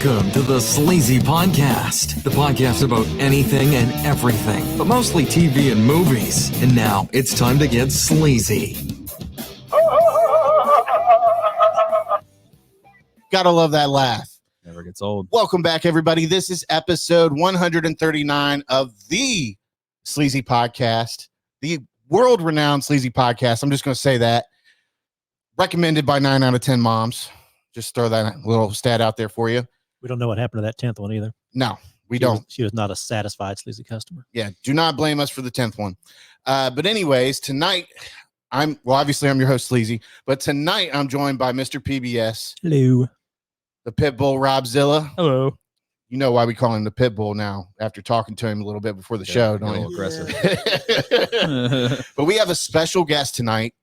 Welcome to the Sleazy Podcast, the podcast about anything and everything, but mostly TV and movies. And now it's time to get sleazy. Gotta love that laugh. Never gets old. Welcome back, everybody. This is episode 139 of the Sleazy Podcast, the world-renowned Sleazy Podcast. I'm just going to say that. Recommended by 9 out of 10 moms. Just throw that little stat out there for you. We don't know what happened to that 10th one either. No, we don't. She was not a satisfied sleazy customer. Yeah, do not blame us for the 10th one. But anyways, tonight, obviously I'm your host, Sleazy, but tonight I'm joined by Mr. PBS. Hello. The Pitbull, Robzilla. Hello. You know why we call him the Pitbull now after talking to him a little bit before the show, don't you? Aggressive. But we have a special guest tonight,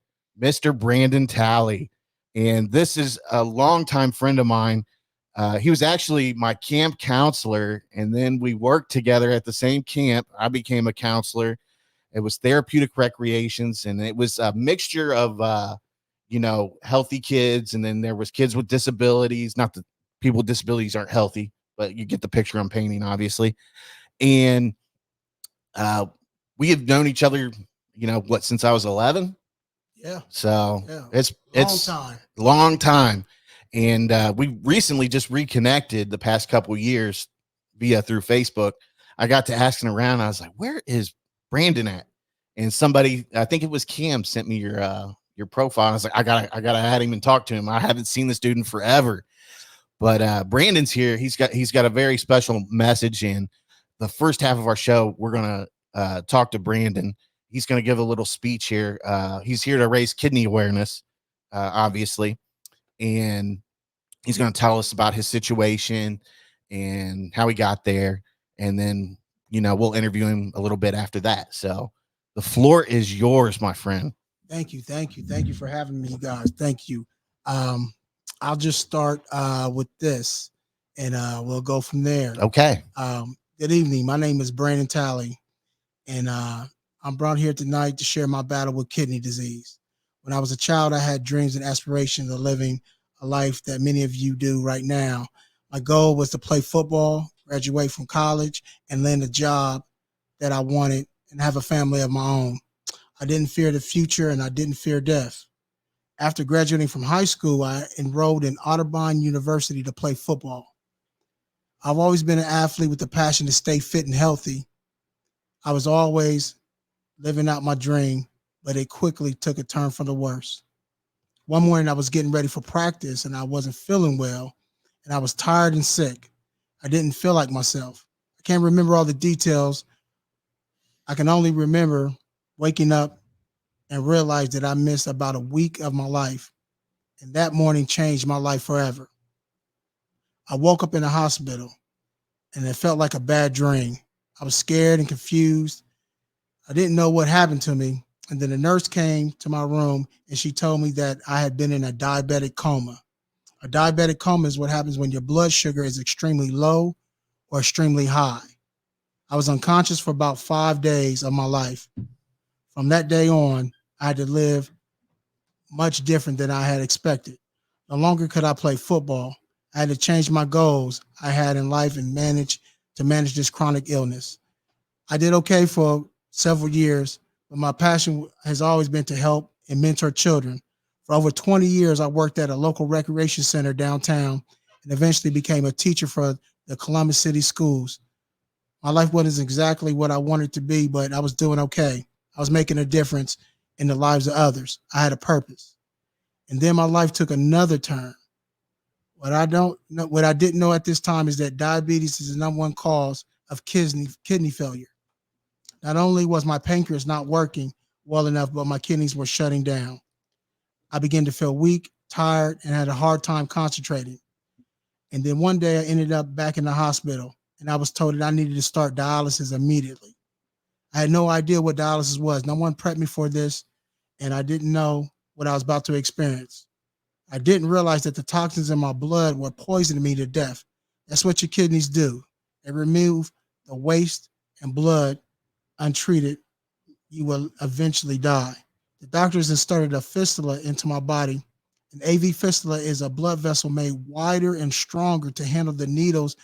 Mr. Brandon Talley. And this is a longtime friend of mine. He was actually my camp counselor, and then we worked together at the same camp. I became a counselor. It was therapeutic recreations, and it was a mixture of, healthy kids, and then there was kids with disabilities. Not that people with disabilities aren't healthy, but you get the picture I'm painting, obviously. And we have known each other, since I was 11. Yeah. So yeah. It's long time. And we recently just reconnected the past couple of years through Facebook. I got to asking around. I was like, where is Brandon at? And somebody, I think it was Cam, sent me your profile. I was like, I gotta add him and talk to him. I haven't seen this dude in forever. But Brandon's here. He's got a very special message. And the first half of our show, we're gonna talk to Brandon. He's going to give a little speech here. He's here to raise kidney awareness, obviously. And he's going to tell us about his situation and how he got there. And then, we'll interview him a little bit after that. So the floor is yours, my friend. Thank you. Thank you for having me, guys. Thank you. I'll just start with this, and we'll go from there. Okay. Good evening. My name is Brandon Talley, and I'm brought here tonight to share my battle with kidney disease. When I was a child, I had dreams and aspirations of living a life that many of you do right now. My goal was to play football, graduate from college, and land a job that I wanted and have a family of my own. I didn't fear the future, and I didn't fear death. After graduating from high school, I enrolled in Audubon University to play football. I've always been an athlete with the passion to stay fit and healthy. I was always living out my dream, but it quickly took a turn for the worse. One morning I was getting ready for practice and I wasn't feeling well, and I was tired and sick. I didn't feel like myself. I can't remember all the details. I can only remember waking up and realize that I missed about a week of my life, and that morning changed my life forever. I woke up in the hospital and it felt like a bad dream. I was scared and confused. I didn't know what happened to me. And then the nurse came to my room and she told me that I had been in a diabetic coma. A diabetic coma is what happens when your blood sugar is extremely low or extremely high. I was unconscious for about 5 days of my life. From that day on, I had to live much different than I had expected. No longer could I play football. I had to change my goals I had in life and manage this chronic illness. I did okay for several years, but my passion has always been to help and mentor children. For over 20 years, I worked at a local recreation center downtown and eventually became a teacher for the Columbus City schools. My life wasn't exactly what I wanted to be, but I was doing okay. I was making a difference in the lives of others. I had a purpose. And then my life took another turn. What I didn't know at this time is that diabetes is the number one cause of kidney failure. Not only was my pancreas not working well enough, but my kidneys were shutting down. I began to feel weak, tired, and had a hard time concentrating. And then one day I ended up back in the hospital, and I was told that I needed to start dialysis immediately. I had no idea what dialysis was. No one prepped me for this, and I didn't know what I was about to experience. I didn't realize that the toxins in my blood were poisoning me to death. That's what your kidneys do. They remove the waste and blood untreated. You will eventually die. The doctors inserted a fistula into my body An AV fistula is a blood vessel made wider and stronger to handle the needles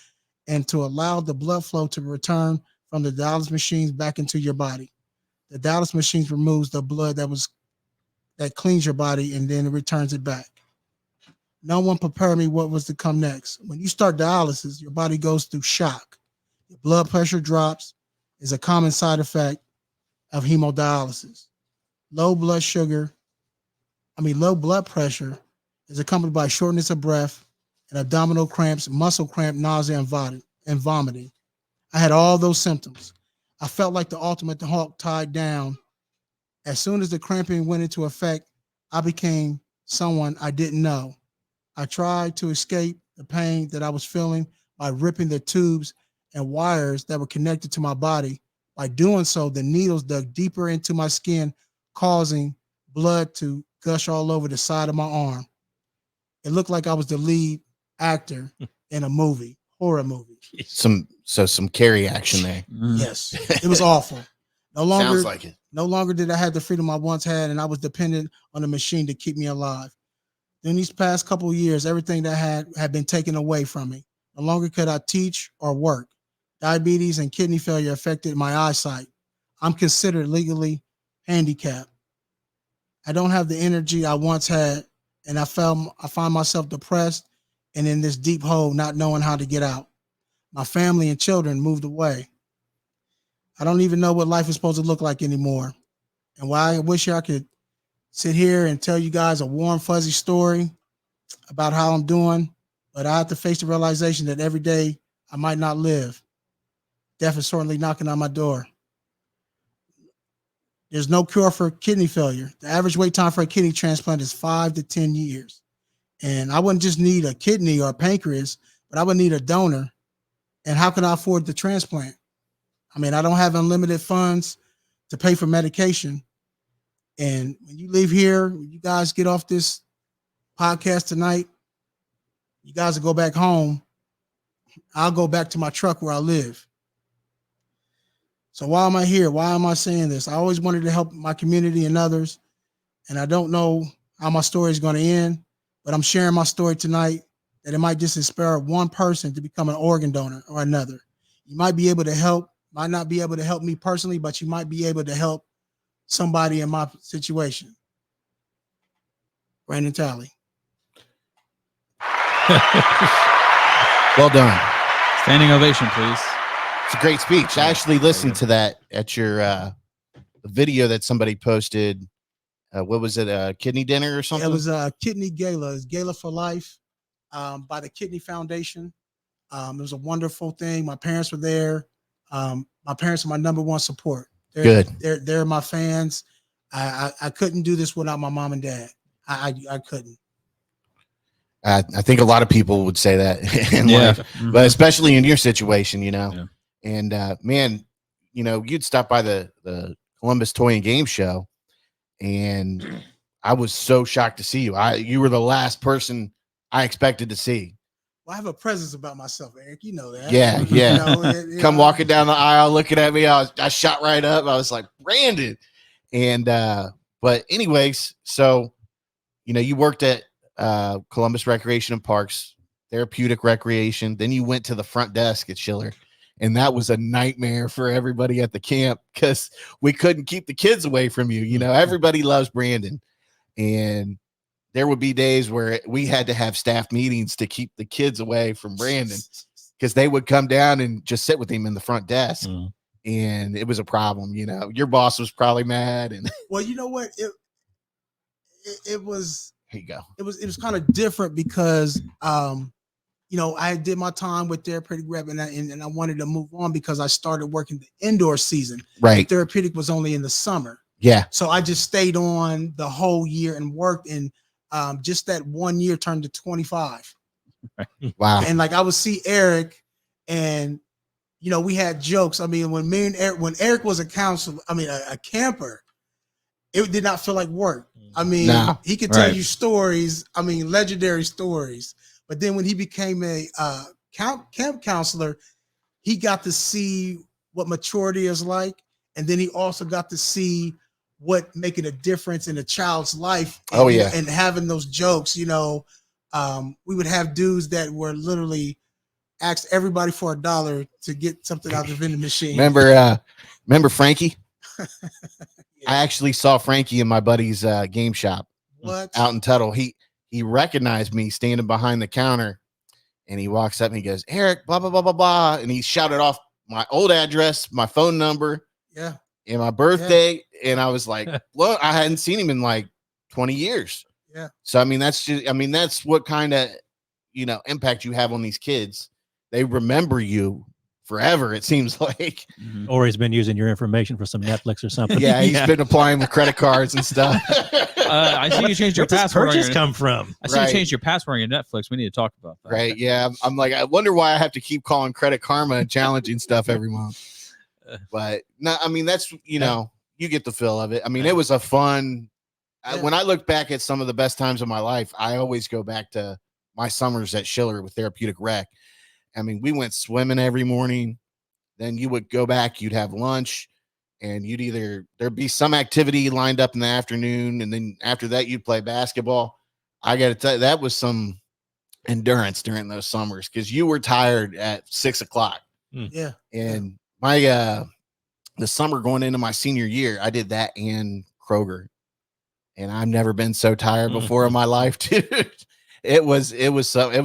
and to allow the blood flow to return from the dialysis machines back into your body. The dialysis machines removes the blood that cleans your body and then it returns it back. No one prepared me what was to come next. When you start dialysis, your body goes through shock. Your blood pressure drops is a common side effect of hemodialysis. Low blood pressure is accompanied by shortness of breath and abdominal cramps, muscle cramp, nausea, and vomiting. I had all those symptoms. I felt like the ultimate hawk tied down. As soon as the cramping went into effect, I became someone I didn't know. I tried to escape the pain that I was feeling by ripping the tubes and wires that were connected to my body. By doing so, the needles dug deeper into my skin, causing blood to gush all over the side of my arm. It looked like I was the lead actor in a horror movie. Some Carrie action there. Yes, it was awful. Sounds like it. No longer did I have the freedom I once had, and I was dependent on a machine to keep me alive. In these past couple of years, everything that had been taken away from me. No longer could I teach or work. Diabetes and kidney failure affected my eyesight. I'm considered legally handicapped. I don't have the energy I once had, and I find myself depressed and in this deep hole, not knowing how to get out. My family and children moved away. I don't even know what life is supposed to look like anymore. And while I wish I could sit here and tell you guys a warm, fuzzy story about how I'm doing, but I have to face the realization that every day I might not live. Death is certainly knocking on my door. There's no cure for kidney failure. The average wait time for a kidney transplant is 5 to 10 years. And I wouldn't just need a kidney or a pancreas, but I would need a donor. And how can I afford the transplant? I mean, I don't have unlimited funds to pay for medication. And when you leave here, when you guys get off this podcast tonight, you guys will go back home. I'll go back to my truck where I live. So why am I here? Why am I saying this? I always wanted to help my community and others, and I don't know how my story is going to end, but I'm sharing my story tonight that it might just inspire one person to become an organ donor or another. You might be able to help, might not be able to help me personally, but you might be able to help somebody in my situation. Brandon Talley. Well done. Standing ovation, please. It's a great speech. I actually listened to that at your video that somebody posted. What was it? A kidney dinner or something? It was a kidney gala. It's Gala for Life by the Kidney Foundation. It was a wonderful thing. My parents were there. My parents are my number one support. They're my fans. I couldn't do this without my mom and dad. I couldn't. I think a lot of people would say that in life, but especially in your situation, you know. Yeah. And man, you know, you'd stop by the Columbus Toy and Game Show, and I was so shocked to see you. You were the last person I expected to see. Well, I have a presence about myself, Eric. You know that. Yeah, yeah. Come know. walking down the aisle, looking at me. I shot right up. I was like, Brandon. And but anyways, so you know, you worked at Columbus Recreation and Parks, Therapeutic Recreation. Then you went to the front desk at Schiller, and that was a nightmare for everybody at the camp because we couldn't keep the kids away from you. You know, everybody loves Brandon, and there would be days where we had to have staff meetings to keep the kids away from Brandon because they would come down and just sit with him in the front desk. And it was a problem. You know, your boss was probably mad. And well, you know what? It was, here you go. It was kind of different because, you know, I did my time with Therapeutic Rep and I wanted to move on because I started working the indoor season. Right. Therapeutic was only in the summer. Yeah. So I just stayed on the whole year and worked, and just that 1 year turned to 25. Wow. And like I would see Eric, and you know, we had jokes. I mean, when Eric was a counselor, a camper, it did not feel like work. I mean, he could tell you stories. I mean, legendary stories. But then when he became a camp counselor, he got to see what maturity is like, and then he also got to see what making a difference in a child's life. And, Oh, yeah. and having those jokes, we would have dudes that were literally asked everybody for $1 to get something out of the vending machine. Remember Frankie? Yeah. I actually saw Frankie in my buddy's game shop. What? Out in Tuttle. He recognized me standing behind the counter, and he walks up and he goes, "Eric, blah, blah, blah, blah, blah." And he shouted off my old address, my phone number, Yeah. and my birthday. Yeah. And I was like, well, I hadn't seen him in like 20 years. Yeah. So, that's what kind of, impact you have on these kids. They remember you forever, it seems like. Mm-hmm. Or he's been using your information for some Netflix or something. Yeah, he's been applying the credit cards and stuff. I see you changed your password. Where'd this purchase come from? I see you changed your password on your Netflix. We need to talk about that. Right. Yeah. I'm like, I wonder why I have to keep calling Credit Karma and challenging stuff every month. But no, that's, you get the feel of it. It was a fun. When I look back at some of the best times of my life, I always go back to my summers at Schiller with Therapeutic Rec. We went swimming every morning. Then you would go back, you'd have lunch, and there'd be some activity lined up in the afternoon. And then after that, you'd play basketball. I got to tell you, that was some endurance during those summers because you were tired at 6:00. Yeah. And my, the summer going into my senior year, I did that and Kroger. And I've never been so tired before in my life, dude. It was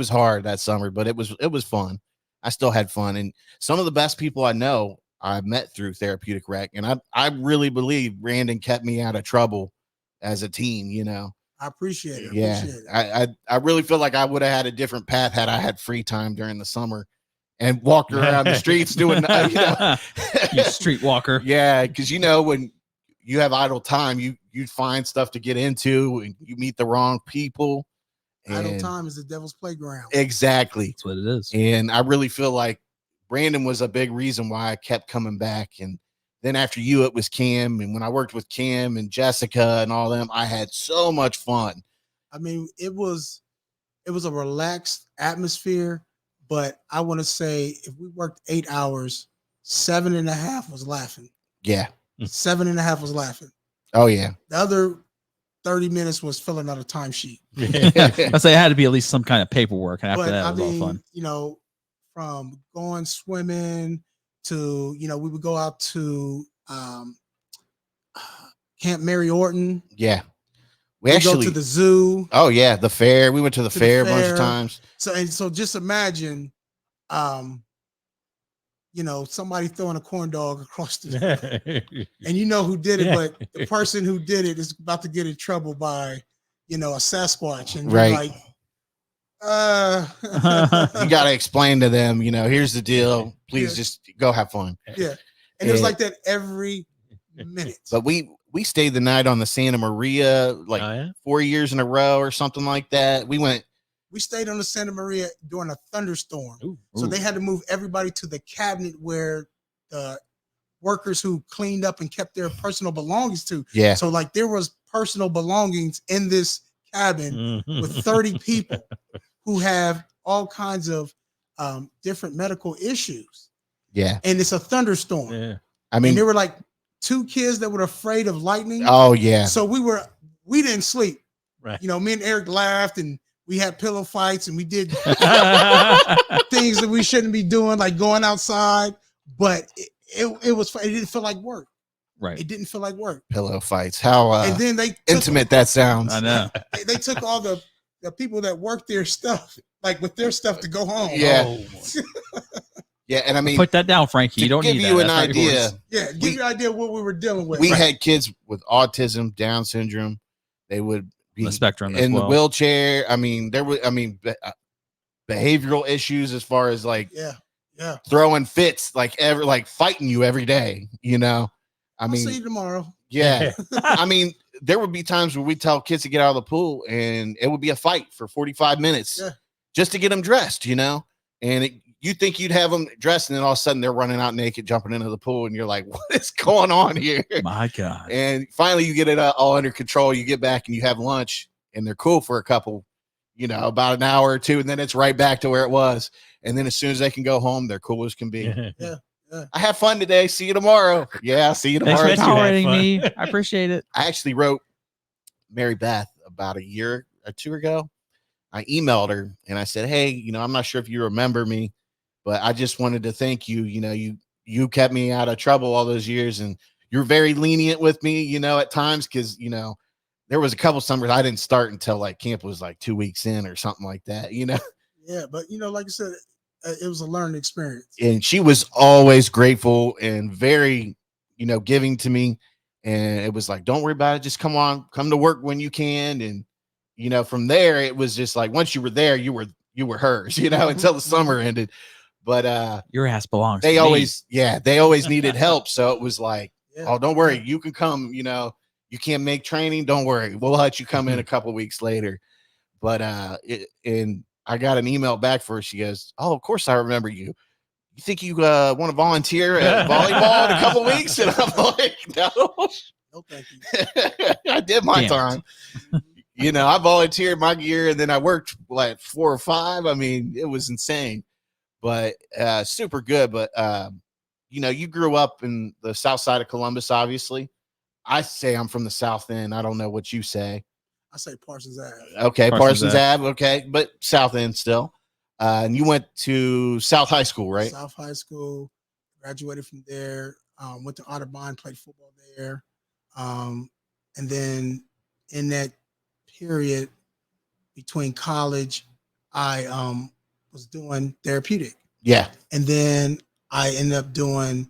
hard that summer, but it was fun. I still had fun. And some of the best people I know I met through Therapeutic Rec. And I really believe Brandon kept me out of trouble as a teen, I appreciate it. Yeah. I really feel like I would have had a different path had I had free time during the summer and walked around the streets doing, You street walker. Yeah. Cause when you have idle time, you find stuff to get into and you meet the wrong people. Idle time is the devil's playground. Exactly. That's what it is. And I really feel like Brandon was a big reason why I kept coming back. And then after you, it was Cam. And when I worked with Cam and Jessica and all them, I had so much fun. It was a relaxed atmosphere, but I want to say if we worked 8 hours, 7.5 was laughing. Yeah. 7.5 was laughing. Oh, yeah. The other 30 minutes was filling out a timesheet. I say it had to be at least some kind of paperwork. And after that, it was all fun. From going swimming to, we would go out to Camp Mary Orton. Yeah. We actually go to the zoo. Oh, yeah. The fair. We went to the fair a bunch of times. So just imagine, somebody throwing a corn dog across the and you know who did it, but the person who did it is about to get in trouble by, a Sasquatch. And you're like, you got to explain to them, here's the deal. Please just go have fun. Yeah. And it was like that every minute. But we stayed the night on the Santa Maria 4 years in a row or something like that. We stayed on the Santa Maria during a thunderstorm. Ooh. So they had to move everybody to the cabinet where the workers who cleaned up and kept their personal belongings to. Yeah. So there was personal belongings in this cabin with 30 people who have all kinds of different medical issues. Yeah. And it's a thunderstorm. Yeah. And there were like 2 kids that were afraid of lightning. Oh, yeah. So we didn't sleep. Right. Me and Eric laughed and we had pillow fights and we did things that we shouldn't be doing, like going outside. But it was fun. It didn't feel like work. Right. It didn't feel like work. Pillow fights. How and then they intimate that sounds. I know. They took all the people that worked their stuff, like with their stuff to go home. Yeah. Oh. Yeah. And put that down, Frankie. You don't give need you that. an idea. Yeah. Give you an idea of what we were dealing with. We had kids with autism, Down syndrome. They would be the spectrum in the wheelchair. There was, behavioral issues as far as throwing fits, like fighting you every day, I'll see you tomorrow. Yeah. There would be times where we tell kids to get out of the pool and it would be a fight for 45 minutes just to get them dressed, and you think you'd have them dressed and then all of a sudden they're running out naked, jumping into the pool. And you're like, what is going on here? My God. And finally you get it all under control. You get back and you have lunch and they're cool for a couple, about an hour or two. And then it's right back to where it was. And then as soon as they can go home, they're cool as can be. Yeah. I have fun today. See you tomorrow. Yeah, see you Thanks tomorrow. for bet you had tolerating fun. me. I appreciate it. I actually wrote Mary Beth about a year or two ago. I emailed her and I said, hey, I'm not sure if you remember me, but I just wanted to thank you. You kept me out of trouble all those years, and you're very lenient with me, at times, because, there was a couple summers I didn't start until like camp was like 2 weeks in or something like that, Yeah, but like I said, it was a learning experience. And she was always grateful and very, giving to me. And it was like, don't worry about it. Just come to work when you can. And, from there, it was just like, once you were there, you were hers, until the summer ended. But Your ass belongs they to always needed help. So it was like, Yeah. oh, don't worry. You can come, you can't make training. Don't worry. We'll let you come in a couple weeks later. But and I got an email back for her. She goes, oh, of course I remember you. You think you want to volunteer at volleyball in a couple weeks? And I'm like, no. No, thank you. I did my Damn it. time. I volunteered my year and then I worked like 4 or 5. I mean, it was insane, but super good. But, you grew up in the south side of Columbus, obviously. I say I'm from the south end. I don't know what you say. I say Parsons Ave. Okay, Parsons Parsons Ave. Okay, but south end still. And you went to South High School, right? South High School. Graduated from there. Went to Audubon, played football there. And then in that period between college, I was doing therapeutic. Yeah. And then I ended up doing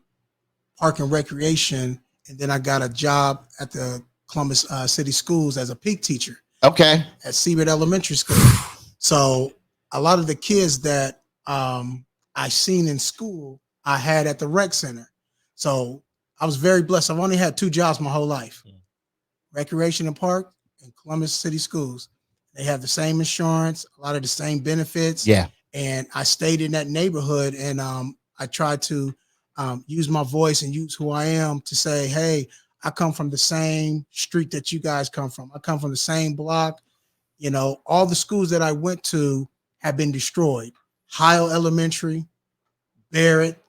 park and recreation. And then I got a job at the Columbus City Schools as a peak teacher Okay. at Seabird Elementary School. So a lot of the kids that I seen in school, I had at the rec center. So I was very blessed. I've only had 2 jobs my whole life: recreation and park and Columbus City Schools. They have the same insurance, a lot of the same benefits. Yeah. And I stayed in that neighborhood, and I tried to use my voice and use who I am to say, hey, I come from the same street that you guys come from. I come from the same block. All the schools that I went to have been destroyed. Heil Elementary, Barrett,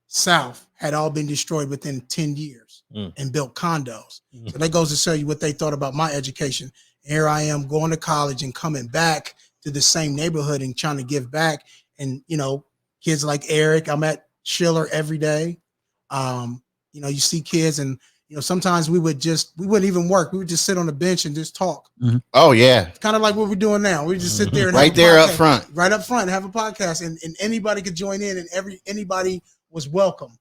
South had all been destroyed within 10 years and built condos. So that goes to show you what they thought about my education. Here I am going to college and coming back to the same neighborhood and trying to give back. And, kids like Eric, I'm at Schiller every day. You see kids, and sometimes we wouldn't even work. We would just sit on the bench and just talk. Oh yeah. It's kind of like what we're doing now. We just sit there and Right there up front. right up front, have a podcast, and anybody could join in, and anybody was welcome.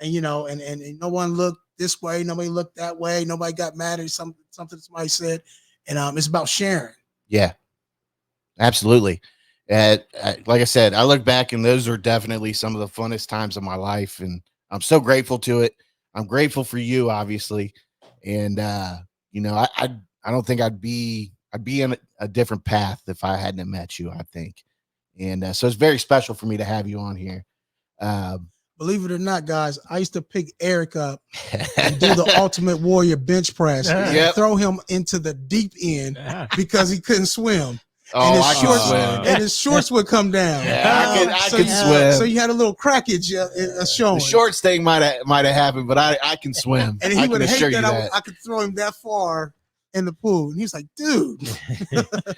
And and no one looked this way, nobody looked that way, nobody got mad at something somebody said, and it's about sharing. Yeah. Absolutely. Like I said, I look back and those are definitely some of the funnest times of my life, and I'm so grateful to it. I'm grateful for you, obviously, and I don't think I'd be in a different path if I hadn't met you, I think, and so it's very special for me to have you on here. Believe it or not, guys, I used to pick Eric up and do the Ultimate Warrior bench press and throw him into the deep end because he couldn't swim. Oh, and I can swim. And his shorts would come down. Yeah, I could swim. So you had a little crackage showing. The shorts thing might have happened, but I can swim. And he would hate that I could throw him that far in the pool. And he's like, dude.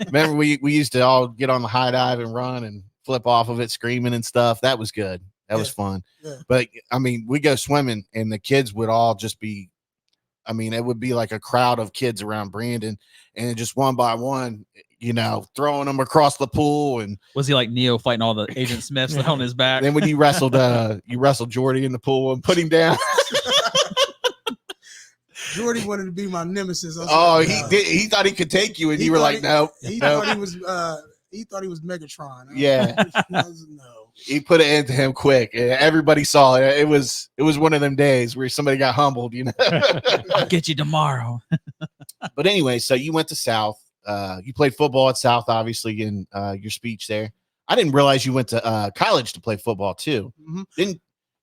Remember we used to all get on the high dive and run and flip off of it screaming and stuff. That was good. That was fun. Yeah. But I mean, we go swimming and the kids would all just be, I mean, it would be like a crowd of kids around Brandon, and just one by one, throwing them across the pool. And was he like Neo fighting all the Agent Smiths on his back? Then when you wrestled Jordy in the pool and put him down. Jordy wanted to be my nemesis. He did. He thought he could take you, and you were like, no. He thought he was Megatron. Yeah. No. He put it into him quick. Everybody saw it. It was one of them days where somebody got humbled, I'll get you tomorrow. But anyway, so you went to South. You played football at South, obviously, in your speech there. I didn't realize you went to college to play football too. Mm-hmm.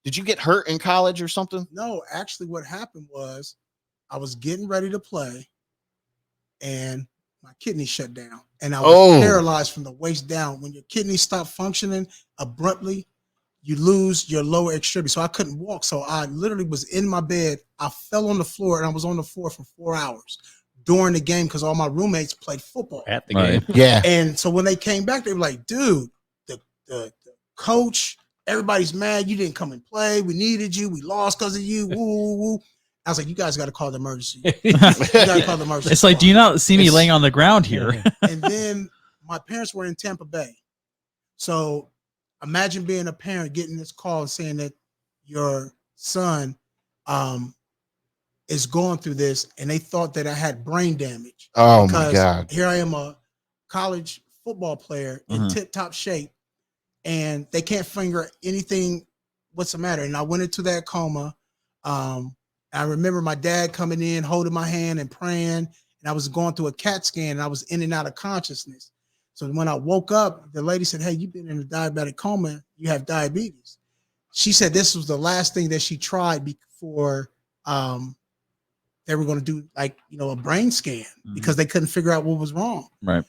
Did you get hurt in college or something? No, actually what happened was I was getting ready to play and my kidney shut down, and I was paralyzed from the waist down. When your kidneys stop functioning abruptly, you lose your lower extremity. So I couldn't walk. So I literally was in my bed. I fell on the floor, and I was on the floor for 4 hours during the game because all my roommates played football At the Right. game. Yeah. And so when they came back, they were like, dude, the coach, everybody's mad. You didn't come and play. We needed you. We lost because of you. Woo, woo, woo. I was like, you guys got to call the emergency. You got to call the emergency. It's like, do you not see me It's- laying on the ground here? And then my parents were in Tampa Bay. So imagine being a parent getting this call and saying that your son is going through this, and they thought that I had brain damage. Oh my Because God. here I am, a college football player in Mhm. tip-top shape, and they can't figure anything what's the matter. And I went into that coma. I remember my dad coming in, holding my hand and praying, and I was going through a CAT scan, and I was in and out of consciousness. So when I woke up, the lady said, hey, you've been in a diabetic coma. You have diabetes. She said this was the last thing that she tried before they were going to do a brain scan because they couldn't figure out what was wrong. Right.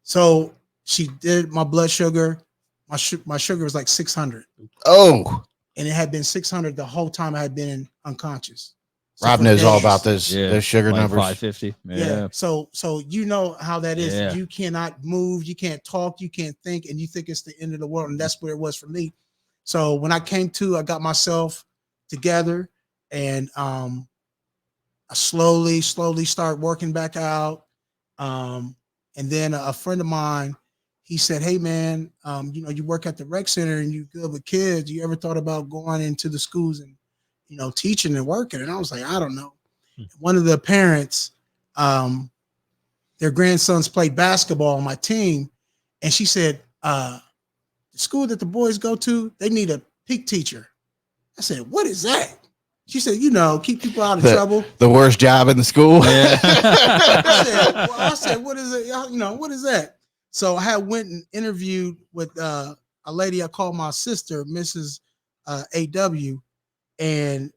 So she did my blood sugar. My sugar was like 600, Oh, and it had been 600 the whole time I had been unconscious. So Rob for knows all days- about those sugar like numbers. 550. Yeah. So you know how that is. Yeah. You cannot move, you can't talk, you can't think, and you think it's the end of the world. And that's where it was for me. So when I came to, I got myself together, and I slowly start working back out. And then a friend of mine, he said, hey man, you work at the rec center and you good with kids. You ever thought about going into the schools and teaching and working? And I was like, I don't know. One of the parents, their grandsons played basketball on my team, and she said, the school that the boys go to, they need a PEAK teacher. I said, what is that? She said, keep people out of trouble. The worst job in the school. Yeah. I said, what is it? What is that? So I had went and interviewed with a lady I call my sister, Mrs. AW, and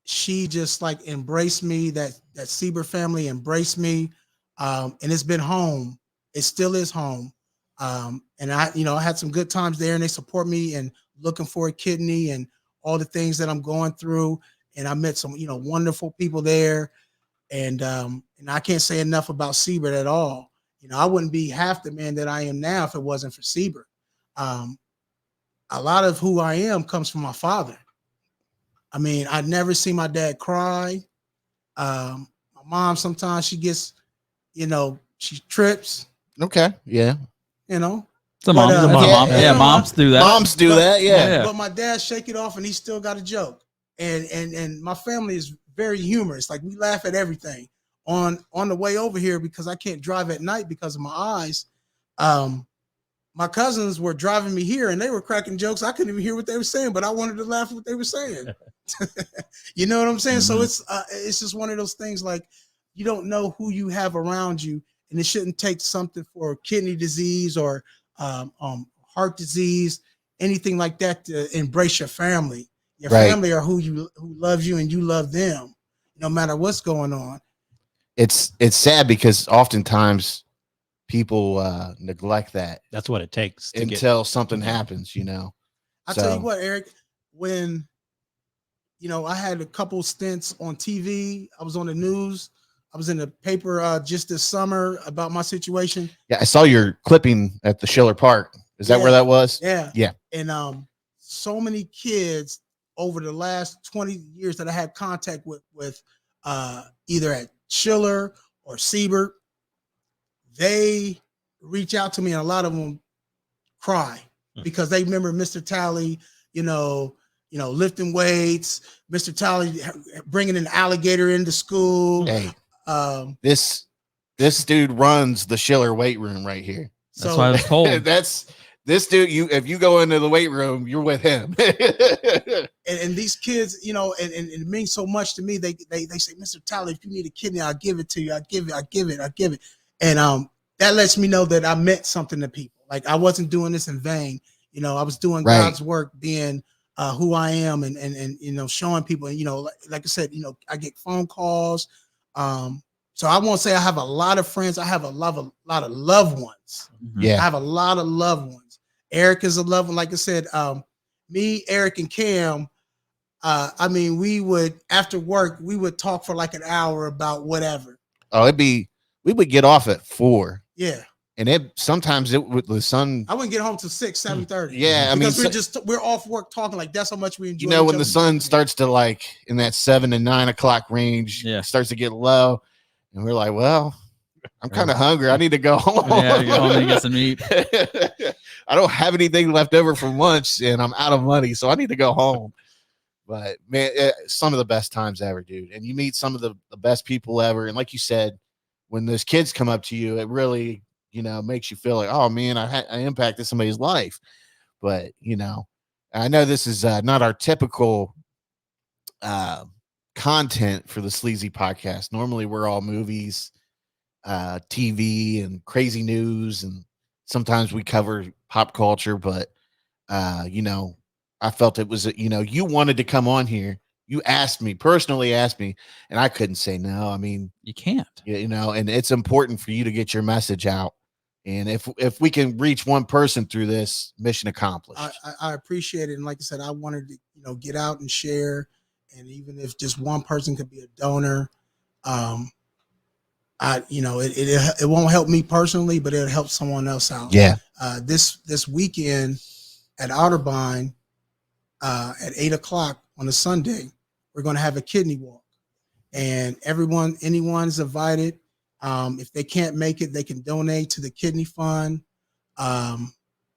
she just like embraced me. That Sieber family embraced me, and it's been home. It still is home, and I had some good times there, and they support me and looking for a kidney and all the things that I'm going through. And I met some wonderful people there, and I can't say enough about Sieber at all. I wouldn't be half the man that I am now if it wasn't for Sieber. A lot of who I am comes from my father. I mean, I'd never seen my dad cry. My mom, sometimes she gets, she trips, Okay. Yeah. It's a mom. But, That's a mom. yeah, Yeah, moms do that. Moms do that. Yeah. But my dad shake it off and he still got a joke. And my family is very humorous. Like we laugh at everything. On the way over here, because I can't drive at night because of my eyes, my cousins were driving me here and they were cracking jokes. I couldn't even hear what they were saying, but I wanted to laugh at what they were saying. You know what I'm saying? Mm-hmm. So it's just one of those things, like you don't know who you have around you, and it shouldn't take something for kidney disease or heart disease, anything like that, to embrace your family. Your Right. family are who loves you and you love them, no matter what's going on. It's sad because oftentimes people neglect that That's what it takes to get. until something happens, I So- tell you what, Eric, when I had a couple stints on TV, I was on the news, I was in the paper just this summer about my situation. Yeah, I saw your clipping at the Schiller Park. Is that Yeah. where that was? Yeah. Yeah. And so many kids over the last 20 years that I had contact with either at Schiller or Siebert, they reach out to me, and a lot of them cry because they remember Mr. Talley, lifting weights, Mr. Talley bringing an alligator into school. Hey, This this dude runs the Schiller weight room right here. That's what I was told. That's this dude. If you go into the weight room, you're with him. and these kids, and it means so much to me. They say, Mr. Talley, if you need a kidney, I'll give it to you. I give it. And that lets me know that I meant something to people. Like I wasn't doing this in vain. I was doing Right. God's work, being who I am, and showing people. And like I said, I get phone calls. So I won't say I have a lot of friends. I have a lot of loved ones. Mhm. Yeah. I have a lot of loved ones. Eric is a loved one. Like I said, me, Eric, and Cam, I mean, we would, after work, we would talk for like an hour about whatever. Oh, we would get off at 4. Yeah. And sometimes it would, the sun. I wouldn't get home till 6, 7:30. Yeah, because we're off work talking, like that's how much we enjoy. You know, when the sun starts to like in that 7 to 9 o'clock range, starts to get low, and we're like, well, I'm kind of hungry. I need to go home. Yeah, go home and get some meat. I don't have anything left over from lunch, and I'm out of money, so I need to go home. But man, some of the best times ever, dude. And you meet some of the best people ever. And like you said, when those kids come up to you, it really, you know, makes you feel like, oh man, I impacted somebody's life. But you know, I know this is not our typical content for the Sleazy Podcast. Normally, we're all movies, TV, and crazy news, and sometimes we cover pop culture. But you know, I felt it was, you know, you wanted to come on here. You personally asked me, and I couldn't say no. I mean, you can't, you know, and it's important for you to get your message out. And if we can reach one person through this, mission accomplished. I appreciate it. And like I said, I wanted to, you know, get out and share. And even if just one person could be a donor, you know, it won't help me personally, but it'll help someone else out. Yeah. This weekend at Otterbein, at 8 o'clock on a Sunday, we're going to have a kidney walk, and anyone's invited. If they can't make it, they can donate to the kidney fund. And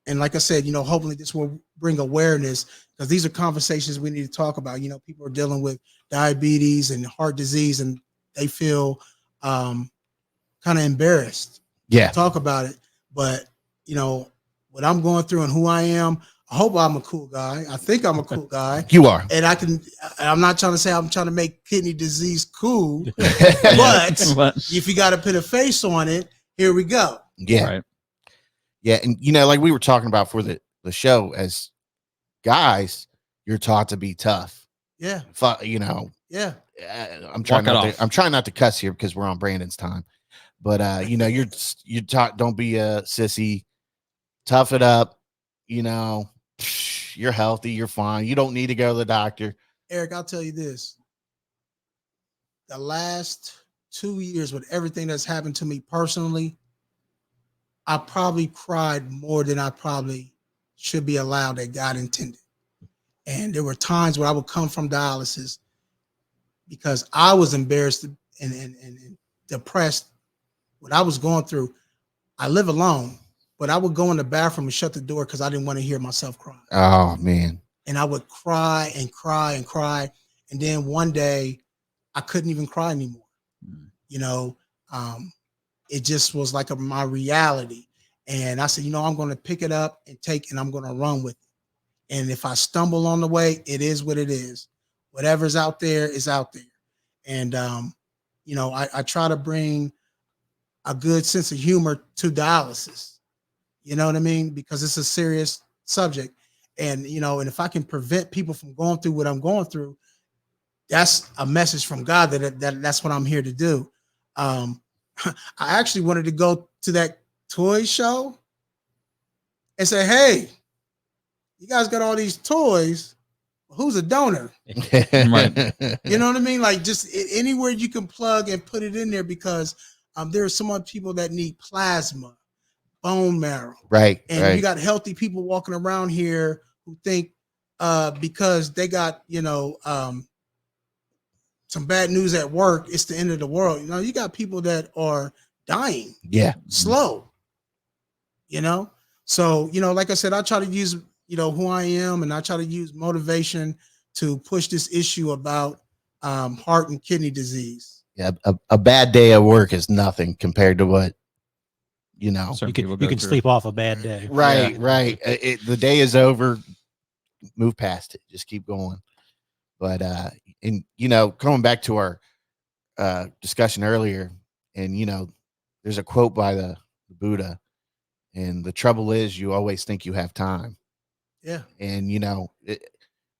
like I said, you know, hopefully this will bring awareness, because these are conversations we need to talk about. You know, people are dealing with diabetes and heart disease, and they feel kind of embarrassed to talk about it. But, you know, what I'm going through and who I am, I hope I'm a cool guy. I think I'm a cool guy. You are. And I'm not trying to say I'm trying to make kidney disease cool, but if you got to put a face on it, here we go. Yeah. Right. Yeah. And, you know, like we were talking about for the show, as guys, you're taught to be tough. Yeah. You know. Yeah. I'm trying not to cuss here because we're on Brandon's time, but you know, you're taught, don't be a sissy, tough it up, you know. You're healthy, you're fine, you don't need to go to the doctor. Eric, I'll tell you this, the last 2 years with everything that's happened to me personally, I probably cried more than I probably should be allowed, that God intended. And there were times where I would come from dialysis because I was embarrassed and depressed. What I was going through, I live alone, but I would go in the bathroom and shut the door because I didn't want to hear myself cry. Oh, man. And I would cry and cry and cry. And then one day I couldn't even cry anymore. You know, it just was like my reality. And I said, you know, I'm going to pick it up and I'm going to run with it. And if I stumble on the way, it is what it is. Whatever's out there is out there. And, you know, I try to bring a good sense of humor to dialysis. You know what I mean? Because it's a serious subject. And, you know, and if I can prevent people from going through what I'm going through, that's a message from God that's what I'm here to do. I actually wanted to go to that toy show and say, hey, you guys got all these toys. Who's a donor? Right. You know what I mean? Like, just anywhere you can plug and put it in there, because there are so much people that need plasma, bone marrow. Right. And you got healthy people walking around here who think because they got, you know, some bad news at work, it's the end of the world. You know, you got people that are dying. Yeah. Slow. You know? So, you know, like I said, I try to use, you know, who I am, and I try to use motivation to push this issue about heart and kidney disease. Yeah. A bad day at work is nothing compared to what, you know. You can sleep off a bad day. Right. Yeah. Right. The day is over. Move past it. Just keep going. But, and, you know, coming back to our discussion earlier, and, you know, there's a quote by the Buddha, and the trouble is you always think you have time. Yeah. And, you know,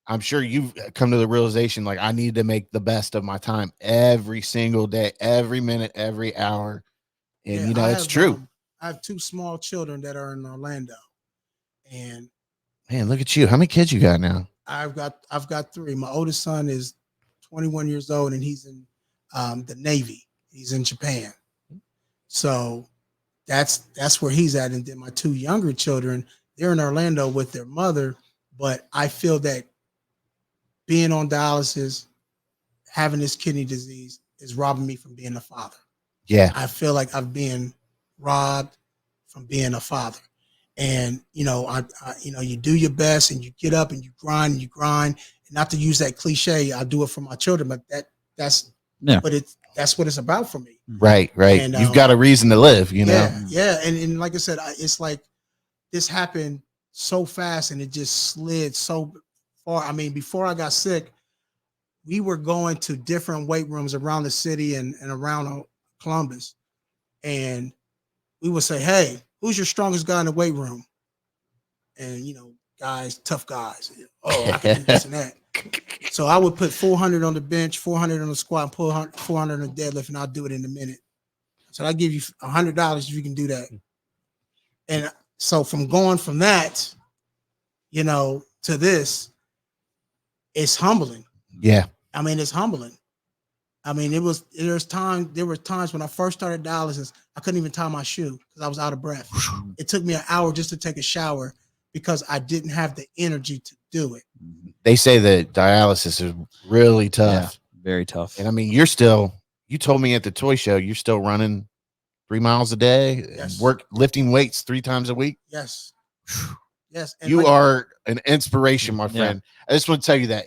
I'm sure you've come to the realization, like, I need to make the best of my time every single day, every minute, every hour. And, yeah, you know, it's true. I have 2 small children that are in Orlando, and Man, look at you. How many kids you got now? I've got 3. My oldest son is 21 years old, and he's in the Navy. He's in Japan. So that's where he's at. And then my 2 younger children, they're in Orlando with their mother. But I feel that being on dialysis, having this kidney disease, is robbing me from being a father. Yeah. I feel like I've been robbed from being a father. And I you do your best, and you get up and you grind and you grind. And not to use that cliche, I do it for my children, but that's what it's about for me. Right. And, you've got a reason to live, know. Yeah. And like I said, it's like this happened so fast, and it just slid so far. I mean, before I got sick, we were going to different weight rooms around the city and around Columbus, and we would say, "Hey, who's your strongest guy in the weight room?" And guys, tough guys. Oh, I can do this and that. So I would put 400 on the bench, 400 on the squat, and pull 400 on the deadlift, and I'll do it in a minute. So I give you $100 if you can do that. And so from going from that, to this, it's humbling. Yeah. I mean, it's humbling. I mean, there were times when I first started dialysis, I couldn't even tie my shoe because I was out of breath. It took me an hour just to take a shower because I didn't have the energy to do it. They say that dialysis is really tough. Yeah, very tough. And I mean, you told me at the toy show, you're still running 3 miles a day, Yes. lifting weights 3 times a week. Yes. Yes. And You are an inspiration, my friend. Yeah. I just want to tell you that,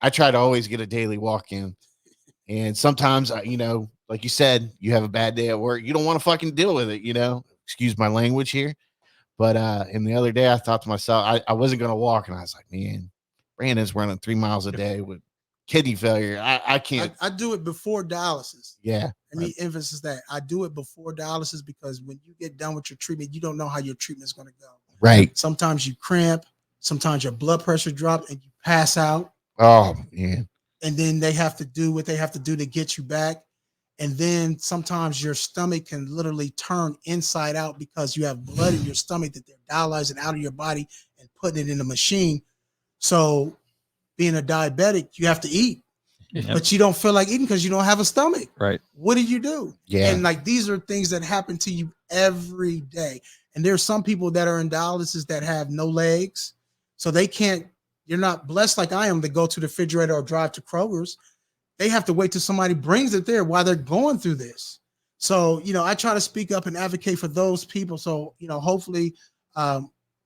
I try to always get a daily walk in. And sometimes, like you said, you have a bad day at work. You don't want to fucking deal with it, Excuse my language here. But and the other day I thought to myself, I wasn't going to walk. And I was like, man, Brandon's running 3 miles a day with kidney failure. I can't. I do it before dialysis. Yeah. Let me emphasize that. I do it before dialysis because when you get done with your treatment, you don't know how your treatment is going to go. Right. Sometimes you cramp. Sometimes your blood pressure drops and you pass out. Oh, man. And then they have to do what they have to do to get you back. And then sometimes your stomach can literally turn inside out because you have blood in your stomach that they're dialyzing out of your body and putting it in a machine. So being a diabetic, you have to eat, but you don't feel like eating because you don't have a stomach. Right. What do? Yeah. And like, these are things that happen to you every day. And there's some people that are in dialysis that have no legs. So you're not blessed like I am to go to the refrigerator or drive to Kroger's. They have to wait till somebody brings it there while they're going through this. So, I try to speak up and advocate for those people. So, hopefully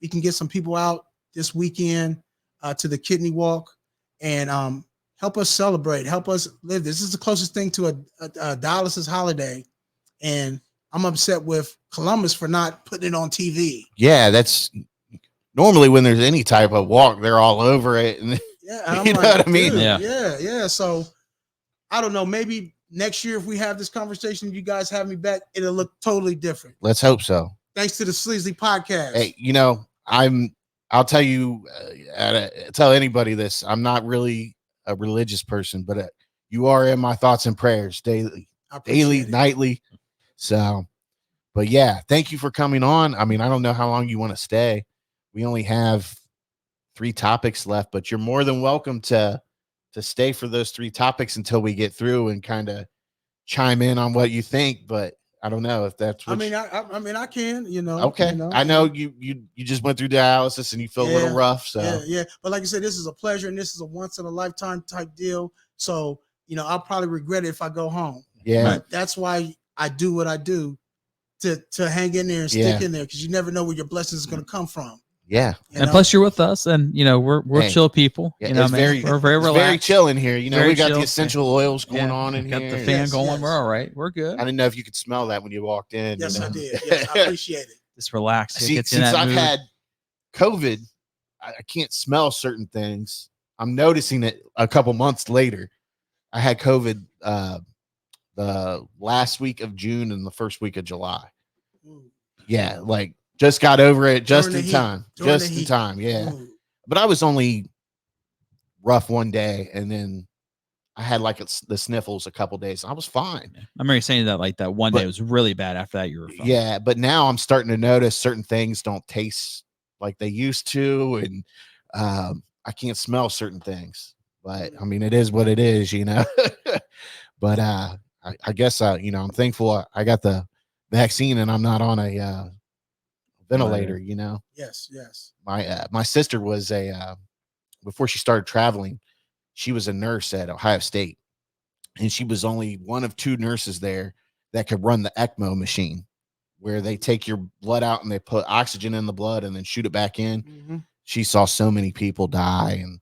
we can get some people out this weekend to the kidney walk and help us celebrate, help us live. This is the closest thing to a dialysis holiday. And I'm upset with Columbus for not putting it on TV. Yeah, that's normally when there's any type of walk, they're all over it. And yeah, you know what I mean? Yeah. So I don't know. Maybe next year, if we have this conversation, you guys have me back, it'll look totally different. Let's hope so. Thanks to the Sleazy Podcast. Hey, I'll tell you, tell anybody this. I'm not really a religious person, but you are in my thoughts and prayers daily, nightly. So, but yeah, thank you for coming on. I mean, I don't know how long you want to stay. We only have 3 topics left, but you're more than welcome to stay for those 3 topics until we get through and kind of chime in on what you think. But I don't know if that's what I can, Okay. I know you just went through dialysis and you feel a little rough. So yeah. But like I said, this is a pleasure and this is a once in a lifetime type deal. So, I'll probably regret it if I go home. Yeah. But that's why I do what I do to hang in there and stick in there, because you never know where your blessings is going to come from. Yeah. And plus you're with us and we're chill people. Yeah, we're very relaxed. Very chill in here. We got chill. the essential oils going on in here. Got the fan going. Yes. We're all right. We're good. I didn't know if you could smell that when you walked in. Yes, I did. Yes, I appreciate it. Just relax. See, since I've had COVID, I can't smell certain things. I'm noticing it a couple months later. I had COVID the last week of June and the first week of July. Yeah, like just got over it just in time. Just in time, yeah. But I was only rough one day, and then I had like the sniffles a couple days. I was fine. I remember you saying that like that one day was really bad. After that, you were fine. Yeah, but now I'm starting to notice certain things don't taste like they used to, and I can't smell certain things. But I mean, it is what it is, you know. But I guess you know, I'm thankful I got the vaccine and I'm not on a ventilator. You know, Yes, yes. My sister was before she started traveling, she was a nurse at Ohio State, and she was only one of two nurses there that could run the ECMO machine, where they take your blood out and they put oxygen in the blood and then shoot it back in. Mm-hmm. She saw so many people die, and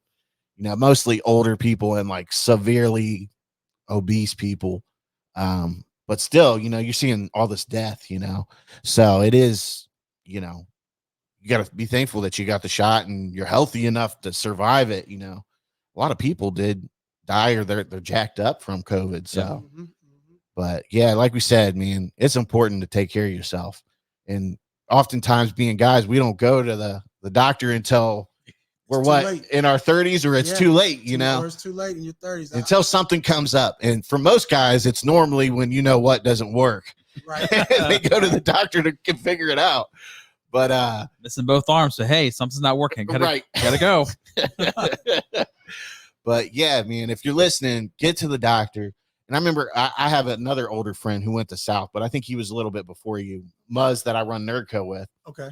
you know, mostly older people and like severely obese people. But still, you know, you're seeing all this death, you know. So it is, you know, you got to be thankful that you got the shot and you're healthy enough to survive it. You know, a lot of people did die or they're jacked up from COVID. So, Mm-hmm. Mm-hmm. but yeah, like we said, man, it's important to take care of yourself. And oftentimes, being guys, we don't go to the doctor until we're too what late. in our 30s, or it's too late, you know, or it's too late in your 30s until something comes up. And for most guys, it's normally when you know what doesn't work. Right. They go to the doctor to figure it out. But missing both arms. So hey, something's not working. Gotta go. But yeah, man, if you're listening, get to the doctor. And I remember I have another older friend who went to South, but I think he was a little bit before you, Muzz, that I run Nerdco with. Okay.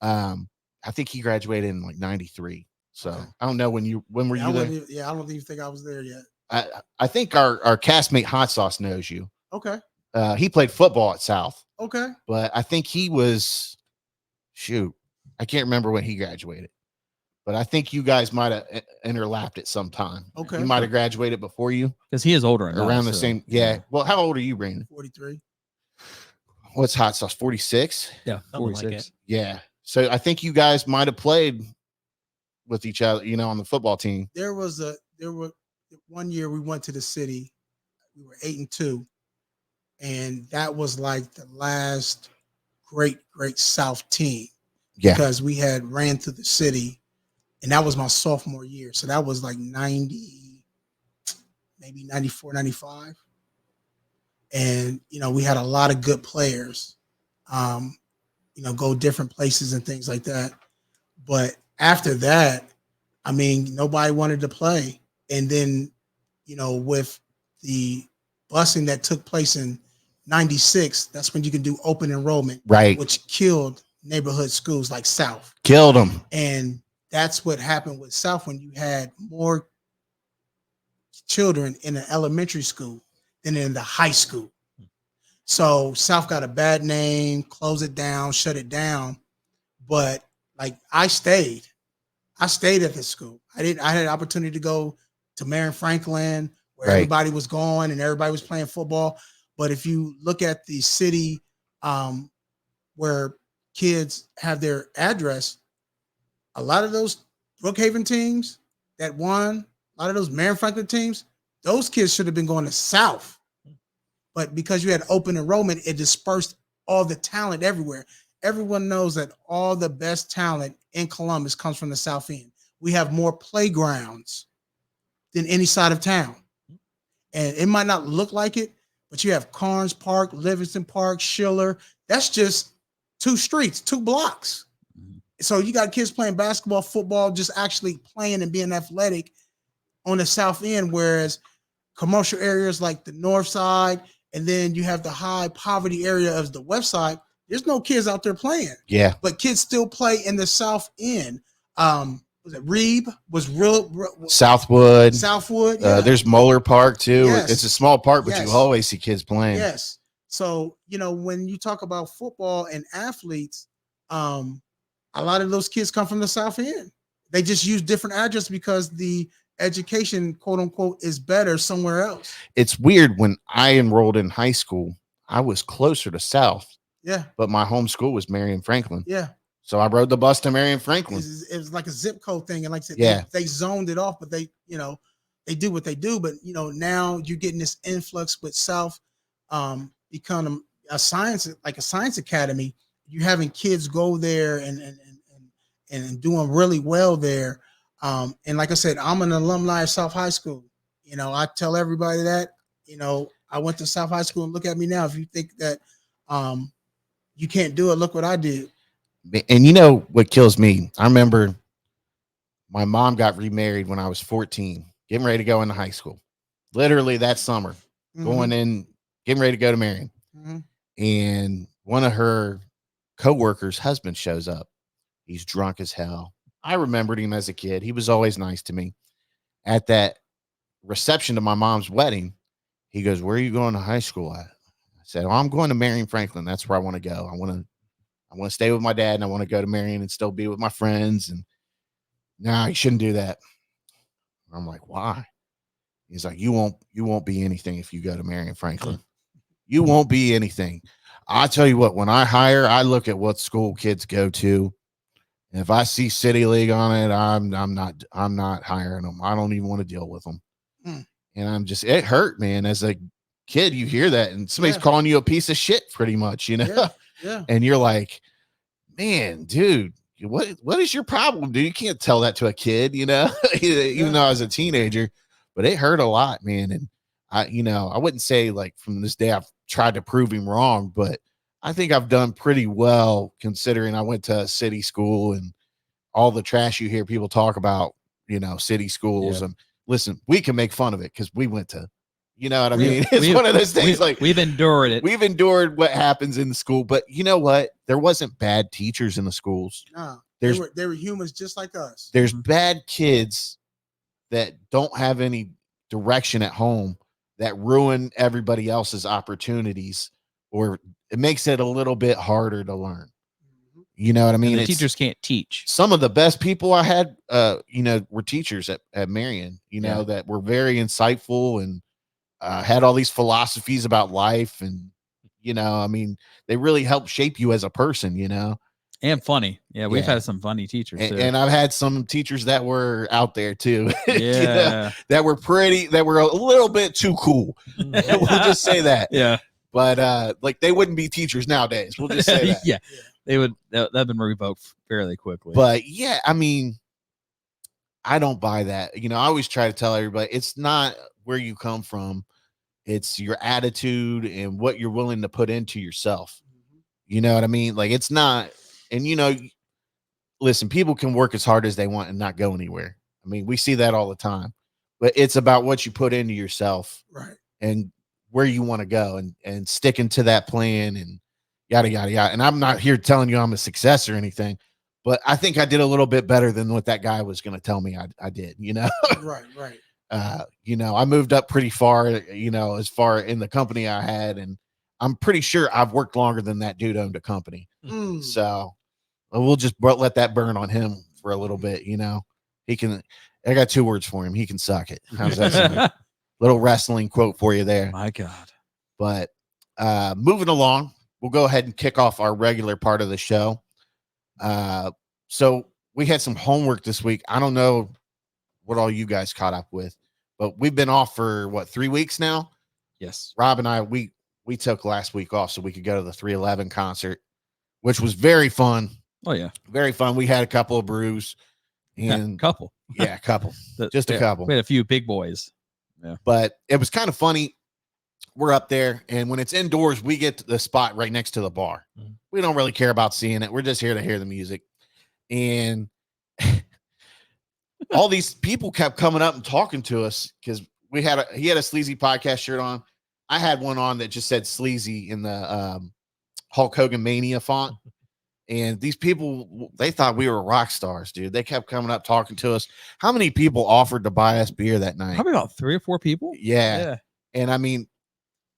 I think he graduated in like 93. So Okay. I don't know when were you there? I don't even think I was there yet. I think our castmate Hot Sauce knows you. Okay. He played football at South. Okay. But I think he was, I can't remember when he graduated. But I think you guys might have interlapped at some time. Okay. He might have graduated before you. Because he is older. Around the same. Yeah. Well, how old are you, Brandon? 43. What's Hot Sauce? 46? Yeah. 46. Like Yeah. So I think you guys might have played with each other, you know, on the football team. There were 1 year we went to the city. We were 8-2. And that was like the last great South team. Yeah. Because we had ran through the city, and that was my sophomore year. So that was like 90, maybe 94, 95. And, you know, we had a lot of good players, you know, go different places and things like that. But after that, I mean, nobody wanted to play. And then, you know, with the busing that took place in 96, that's when you can do open enrollment, right? Which killed neighborhood schools like South. Killed them. And that's what happened with South when you had more children in an elementary school than in the high school. So South got a bad name, close it down, shut it down. But like I stayed at this school. I had an opportunity to go to Marion Franklin where everybody was going and everybody was playing football. But if you look at the city where kids have their address, a lot of those Brookhaven teams that won, a lot of those Marion Franklin teams, those kids should have been going to South. But because you had open enrollment, it dispersed all the talent everywhere. Everyone knows that all the best talent in Columbus comes from the South End. We have more playgrounds than any side of town. And it might not look like it, but you have Carnes Park, Livingston Park, Schiller. That's just 2 streets, 2 blocks. So you got kids playing basketball, football, just actually playing and being athletic on the South End, whereas commercial areas like the North Side, and then you have the high poverty area of the West Side, there's no kids out there playing. Yeah. But kids still play in the South End. Was it Reeb? Was real Southwood. Yeah. There's Moeller Park too. Yes. It's a small park, but you always see kids playing. Yes. So, you know, when you talk about football and athletes, a lot of those kids come from the South End. They just use different addresses because the education, quote unquote, is better somewhere else. It's weird. When I enrolled in high school, I was closer to South. Yeah. But my home school was Marion Franklin. Yeah. So I rode the bus to Marion Franklin. It was like a zip code thing. And like I said, they zoned it off, but they, you know, they do what they do. But, you know, now you're getting this influx with South become a science academy. You're having kids go there and doing really well there. And like I said, I'm an alumni of South High School. You know, I tell everybody that, you know, I went to South High School, and look at me now. If you think that you can't do it, look what I did. And you know what kills me? I remember my mom got remarried when I was 14, getting ready to go into high school. Literally that summer, going in, getting ready to go to Marion. And one of her coworkers' husband shows up. He's drunk as hell. I remembered him as a kid. He was always nice to me. At that reception to my mom's wedding, he goes, "Where are you going to high school at?" I said, "Oh, I'm going to Marion Franklin. That's where I want to go. I want to stay with my dad, and I want to go to Marion and still be with my friends." And no, you shouldn't do that. I'm like, "Why?" He's like, you won't be anything if you go to Marion Franklin. You won't be anything. I tell you what, when I hire, I look at what school kids go to. And if I see City League on it, I'm not hiring them. I don't even want to deal with them. And it hurt, man. As a kid, you hear that, and somebody's calling you a piece of shit, pretty much, you know. Yeah. And you're like, man, dude, what is your problem, dude? You can't tell that to a kid, you know, even though I was a teenager. But it hurt a lot, man. And I wouldn't say like from this day I've tried to prove him wrong, but I think I've done pretty well considering I went to a city school and all the trash you hear people talk about, city schools. And listen, we can make fun of it because we went to, you know what I mean? It's one of those things like we've endured it. We've endured what happens in the school, but you know what? There wasn't bad teachers in the schools. No, they were humans just like us. There's bad kids that don't have any direction at home that ruin everybody else's opportunities, or it makes it a little bit harder to learn. You know what I mean? And the teachers can't teach. Some of the best people I had, were teachers at Marion, that were very insightful and had all these philosophies about life. And, they really helped shape you as a person, And funny. Yeah, we've had some funny teachers too. And I've had some teachers that were out there too. Yeah. that were a little bit too cool. We'll just say that. Yeah. But like they wouldn't be teachers nowadays. We'll just say that. Yeah. They would that'd been revoked fairly quickly. But yeah, I mean, I don't buy that. I always try to tell everybody it's not where you come from, it's your attitude and what you're willing to put into yourself. You know what I mean? Like it's not. And, listen, people can work as hard as they want and not go anywhere. I mean, we see that all the time, but it's about what you put into yourself, right? And where you want to go and sticking to that plan and yada, yada, yada. And I'm not here telling you I'm a success or anything, but I think I did a little bit better than what that guy was going to tell me I did, Right. I moved up pretty far, as far in the company I had, and I'm pretty sure I've worked longer than that dude owned a company. So we'll just let that burn on him for a little bit. He can, I got 2 words for him. He can suck it. How's that sound? Little wrestling quote for you there. My God. But moving along, we'll go ahead and kick off our regular part of the show. So we had some homework this week. I don't know what all you guys caught up with, but we've been off for 3 weeks now. Yes. Rob and I, we took last week off so we could go to the 311 concert, which was very fun. Oh yeah. Very fun. We had a couple of brews and a couple. Yeah, a couple. Just a couple. We had a few big boys. Yeah. But it was kind of funny. We're up there, and when it's indoors, we get the spot right next to the bar. We don't really care about seeing it. We're just here to hear the music. And all these people kept coming up and talking to us because he had a Sleazy Podcast shirt on. I had one on that just said Sleazy in the Hulk Hogan Mania font. And these people, they thought we were rock stars, dude. They kept coming up talking to us. How many people offered to buy us beer that night? Probably about 3 or 4 people. Yeah. And I mean,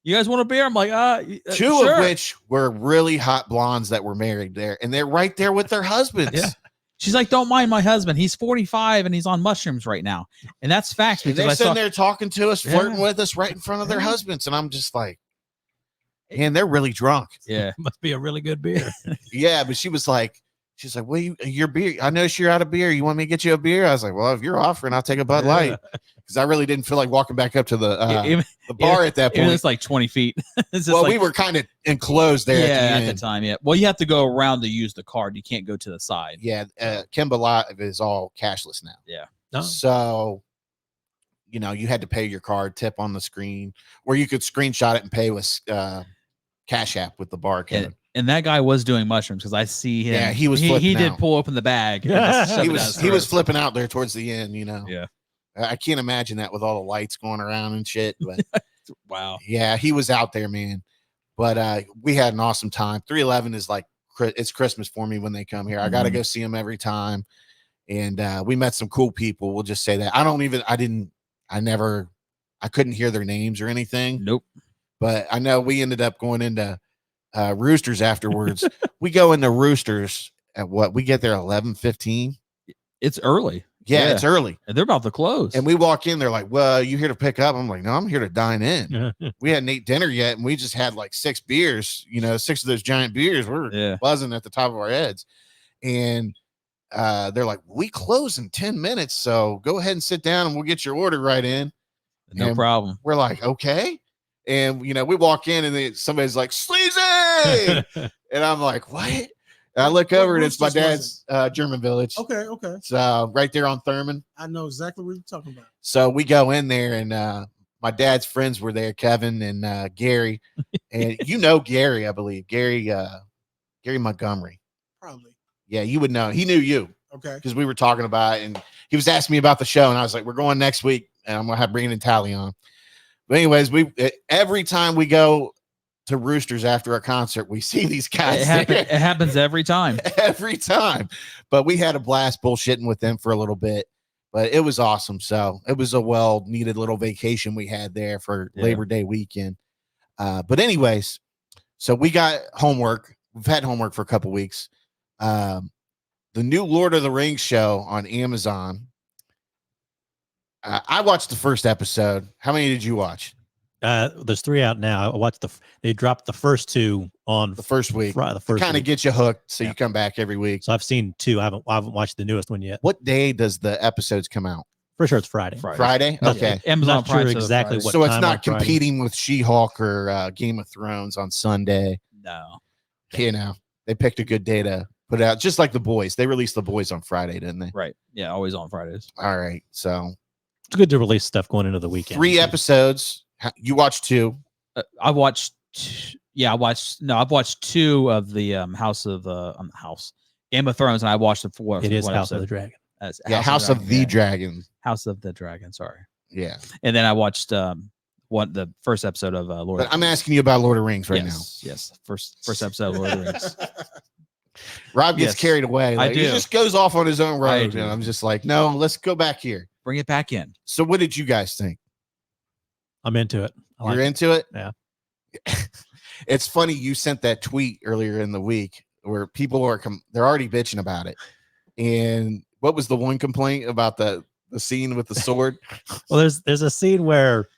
you guys want a beer? I'm like, 2 sure. of which were really hot blondes that were married there. And they're right there with their husbands. Yeah. She's like, don't mind my husband. He's 45 and he's on mushrooms right now. And that's facts. And they're sitting there talking to us, flirting with us right in front of their husbands. And I'm just like, man, they're really drunk. Yeah. Must be a really good beer. Yeah. But she's like, well, your beer, I noticed you're out of beer. You want me to get you a beer? I was like, well, if you're offering, I'll take a Bud Light. Because I really didn't feel like walking back up to the bar at that point. It's like 20 feet. We were kind of enclosed there. At the time. Yeah. Well, you have to go around to use the card. You can't go to the side. Yeah. Kimba Live is all cashless now. Yeah. Oh. So, you had to pay your card, tip on the screen, or you could screenshot it and pay with Cash App with the barcode. And that guy was doing mushrooms because I see him. Yeah, he was He flipping did out. pull open the bag. And just shove He it down was his he was throat. flipping out there towards the end. Yeah. I can't imagine that with all the lights going around and shit. But Wow. yeah, he was out there, man. But we had an awesome time. 311 is like it's Christmas for me when they come here. I got to go see them every time. And we met some cool people. We'll just say that. I couldn't hear their names or anything. Nope. But I know we ended up going into Roosters afterwards. We go into Roosters at what? We get there 11:15. It's early. Yeah, it's early. And they're about to close. And we walk in, they're like, well, you here to pick up? I'm like, no, I'm here to dine in. We hadn't ate dinner yet, and we just had like 6 beers, 6 of those giant beers. We're buzzing at the top of our heads. And they're like, we close in 10 minutes, so go ahead and sit down and we'll get your order right in. No problem. We're like, okay. And we walk in and then somebody's like, Sleazy. And I'm like, what? And I look over and it's my dad's German Village. Okay. So right there on Thurman. I know exactly what you're talking about. So we go in there and my dad's friends were there, Kevin and Gary. And Gary, I believe. Gary Montgomery. Probably. Yeah, you would know. He knew you. Okay. Because we were talking about it and he was asking me about the show. And I was like, we're going next week and I'm going to have Brandon Talley on. But anyways, every time we go to Roosters after a concert, we see these guys. It happens every time. Every time. But we had a blast bullshitting with them for a little bit. But it was awesome. So it was a well-needed little vacation we had there for Labor Day weekend. But anyways, so we got homework. We've had homework for a couple weeks. The new Lord of the Rings show on Amazon. I watched the first episode. How many did you watch? There's 3 out now. I watched they dropped the first 2 on the first week. The first kind of gets you hooked, so you come back every week. So I've seen 2. I haven't watched the newest one yet. What day does the episodes come out? For sure, it's Friday. Friday? Okay. Amazon not sure Prime exactly what. So it's time not on Friday. competing with She-Hulk or Game of Thrones on Sunday. No. They picked a good day to put it out, just like The Boys. They released The Boys on Friday, didn't they? Right. Yeah, always on Fridays. All right. So it's good to release stuff going into the weekend. 3 episodes. You watched 2. I've watched 2 of the House Game of Thrones, and I watched the 4. It is House of the Dragon. House of the Dragon. House of the Dragon. Sorry. Yeah. And then I watched the first episode of Lord. But I'm asking you about Lord of the Rings right now. Yes. First episode of Lord of the Rings. Rob gets carried away. I do. He just goes off on his own I road. do. And I'm just like, no, let's go back here. Bring it back in. So what did you guys think? I'm into it. You're into it? Yeah. It's funny. You sent that tweet earlier in the week where people they're already bitching about it. And what was the one complaint about the scene with the sword? Well, there's a scene where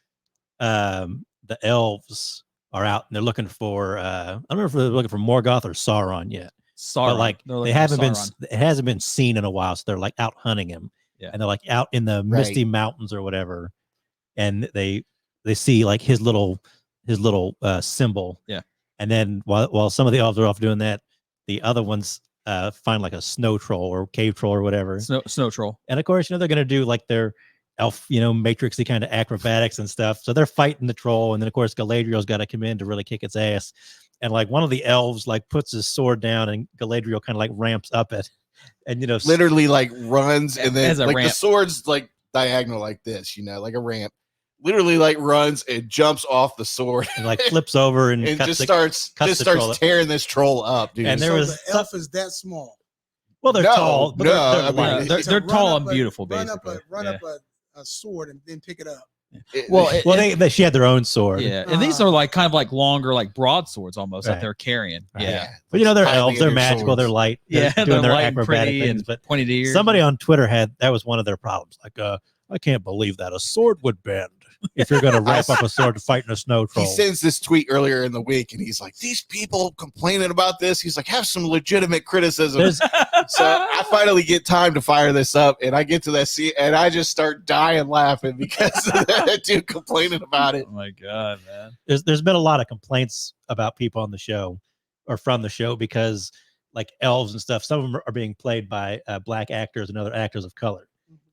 the elves are out and they're looking for I don't know if they're looking for Morgoth or Sauron yet. Sauron. But they haven't been. It hasn't been seen in a while, so they're like out hunting him. Yeah. And they're like out in the misty mountains or whatever, and they see like his little symbol. Yeah. And then while some of the elves are off doing that, the other ones find like a snow troll or cave troll or whatever. Snow troll. And of course, they're gonna do like their elf, matrixy kind of acrobatics and stuff. So they're fighting the troll, and then of course Galadriel's got to come in to really kick its ass. And like one of the elves like puts his sword down, and Galadriel kind of like ramps up it, and literally like runs, and then like ramp. the sword's like diagonal like this, like a ramp. Literally like runs and jumps off the sword and like flips over and just starts tearing this troll up, dude. And the elf is that small. Well, they're tall. But they're tall and beautiful, basically. Run up a sword and then pick it up. She had their own sword. Yeah, and these are like kind of like longer, like broadswords almost that they're carrying. Yeah, but they're elves. They're magical. Swords. They're light. They're doing they're their light acrobatic and things. But pointed ears. Somebody on Twitter that was one of their problems. Like, I can't believe that a sword would bend if you're going to wrap up a sword to fight in a snow troll. He sends this tweet earlier in the week, and he's like, "These people complaining about this." He's like, "Have some legitimate criticism." So I finally get time to fire this up, and I get to that scene, and I just start dying laughing because of that dude complaining about it. Oh my god, man! There's been a lot of complaints about people on the show or from the show because like elves and stuff, some of them are being played by black actors and other actors of color.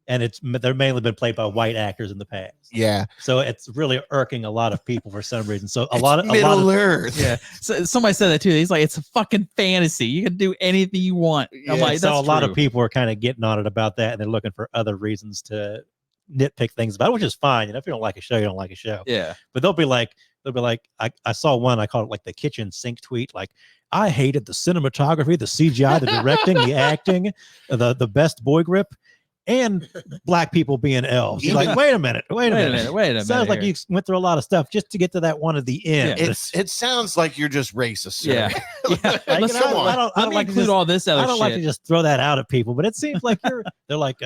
and they're mainly been played by white actors in the past. Yeah. So it's really irking a lot of people for some reason. So a It's lot of Middle Earth. Yeah. So somebody said that too. He's like, it's a fucking fantasy. You can do anything you want. I'm like, so that's a lot of true. people are kind of getting on it about that, and they're looking for other reasons to nitpick things about it, which is fine. You know, if you don't like a show, you don't like a show. Yeah. But they'll be like, I saw one, I called it like the kitchen sink tweet. Like, I hated the cinematography, the CGI, the directing, the acting, the best boy grip, and black people being elves. You're like, wait a minute. Sounds like here. you went through a lot of stuff just to get to that one at the end. It sounds like you're just racist. Sir. Yeah. Yeah, Let's you know, come on. I don't Let me like to include just- all this other I don't shit. like to just throw that out at people, but it seems like they're like,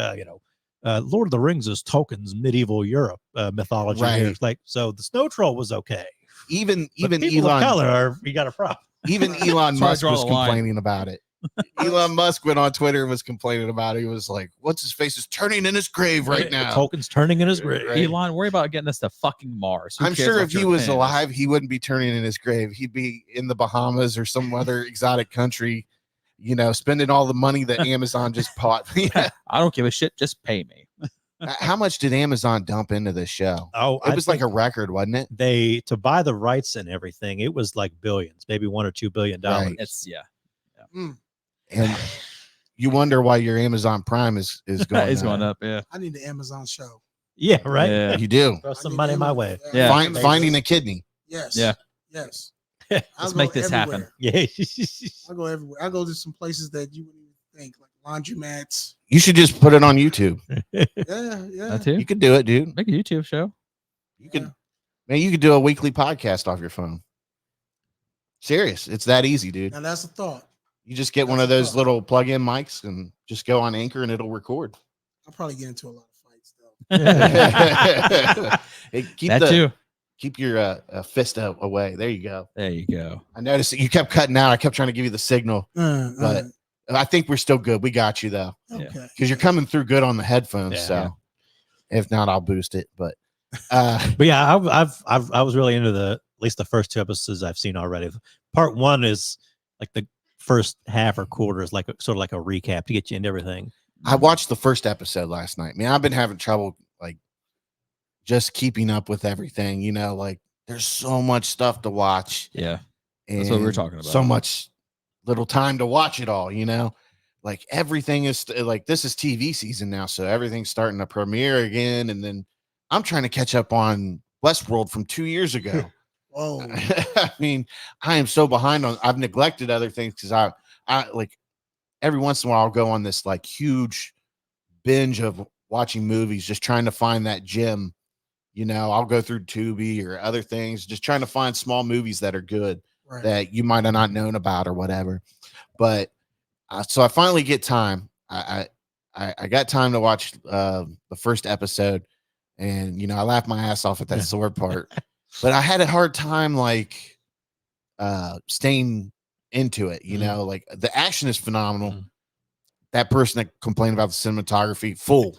Lord of the Rings is Tolkien's medieval Europe mythology. Right. Here. It's like, so the snow troll was okay. Even But people of color you got a problem. Even Elon That's where I Musk draw was the line. complaining about it. Elon Musk went on Twitter and was complaining about it. He was like, "What's his face is turning in his grave right now." Tolkien's turning in his grave. Right. Elon, worry about getting us to fucking Mars. Who I'm cares sure what if he your was opinion is? alive, he wouldn't be turning in his grave. He'd be in the Bahamas or some other exotic country, you know, spending all the money that Amazon just bought. Yeah. I don't give a shit. Just pay me. How much did Amazon dump into this show? Oh, It was like a record, wasn't it? they to buy the rights and everything. It was like billions, maybe $1 or $2 billion. Right. It's yeah. And you wonder why your Amazon Prime is going It's up. going up. Yeah. I need the Amazon show. Yeah, right. Yeah. You do. Throw I some need money the my Amazon- way. Yeah. Finding a kidney. Yes. Yeah. Yes. Let's I'll make go this happen. everywhere. Yeah. I go everywhere. I go to some places that you wouldn't even think, like laundromats. You should just put it on YouTube. Yeah, yeah. That too. You could do it, dude. Make a YouTube show. You could, man. You could do a weekly podcast off your phone. Serious, it's that easy, dude. Now that's a thought. You just get one That's of a those thought. little plug-in mics and just go on Anchor, and it'll record. I'll probably get into a lot of fights though. Hey, That too. keep your fist away. There you go. There you go. I noticed that you kept cutting out. I kept trying to give you the signal, Uh, but I think we're still good. We got you though, okay. because you're coming through good on the headphones. Yeah, so yeah. if not, I'll boost it. But But yeah, I was really into at least the first 2 episodes I've seen already. Part 1 is like the first half or quarter is like sort of like a recap to get you into everything. I watched the first episode last night. Man, I've been having trouble like just keeping up with everything. You know, like there's so much stuff to watch. Yeah. And That's what we were talking about. So much little time to watch it all. You know, like everything is like this is TV season now, so everything's starting to premiere again. And then I'm trying to catch up on Westworld from 2 years ago. Whoa. I mean, I am so behind on. I've neglected other things because I like every once in a while I'll go on this like huge binge of watching movies, just trying to find that gem. You know, I'll go through Tubi or other things, just trying to find small movies that are good Right. that you might have not known about or whatever. But so I finally get time. I got time to watch the first episode, and you know I laughed my ass off at that sword part. But I had a hard time like staying into it. You know, like the action is phenomenal. That person that complained about the cinematography, full.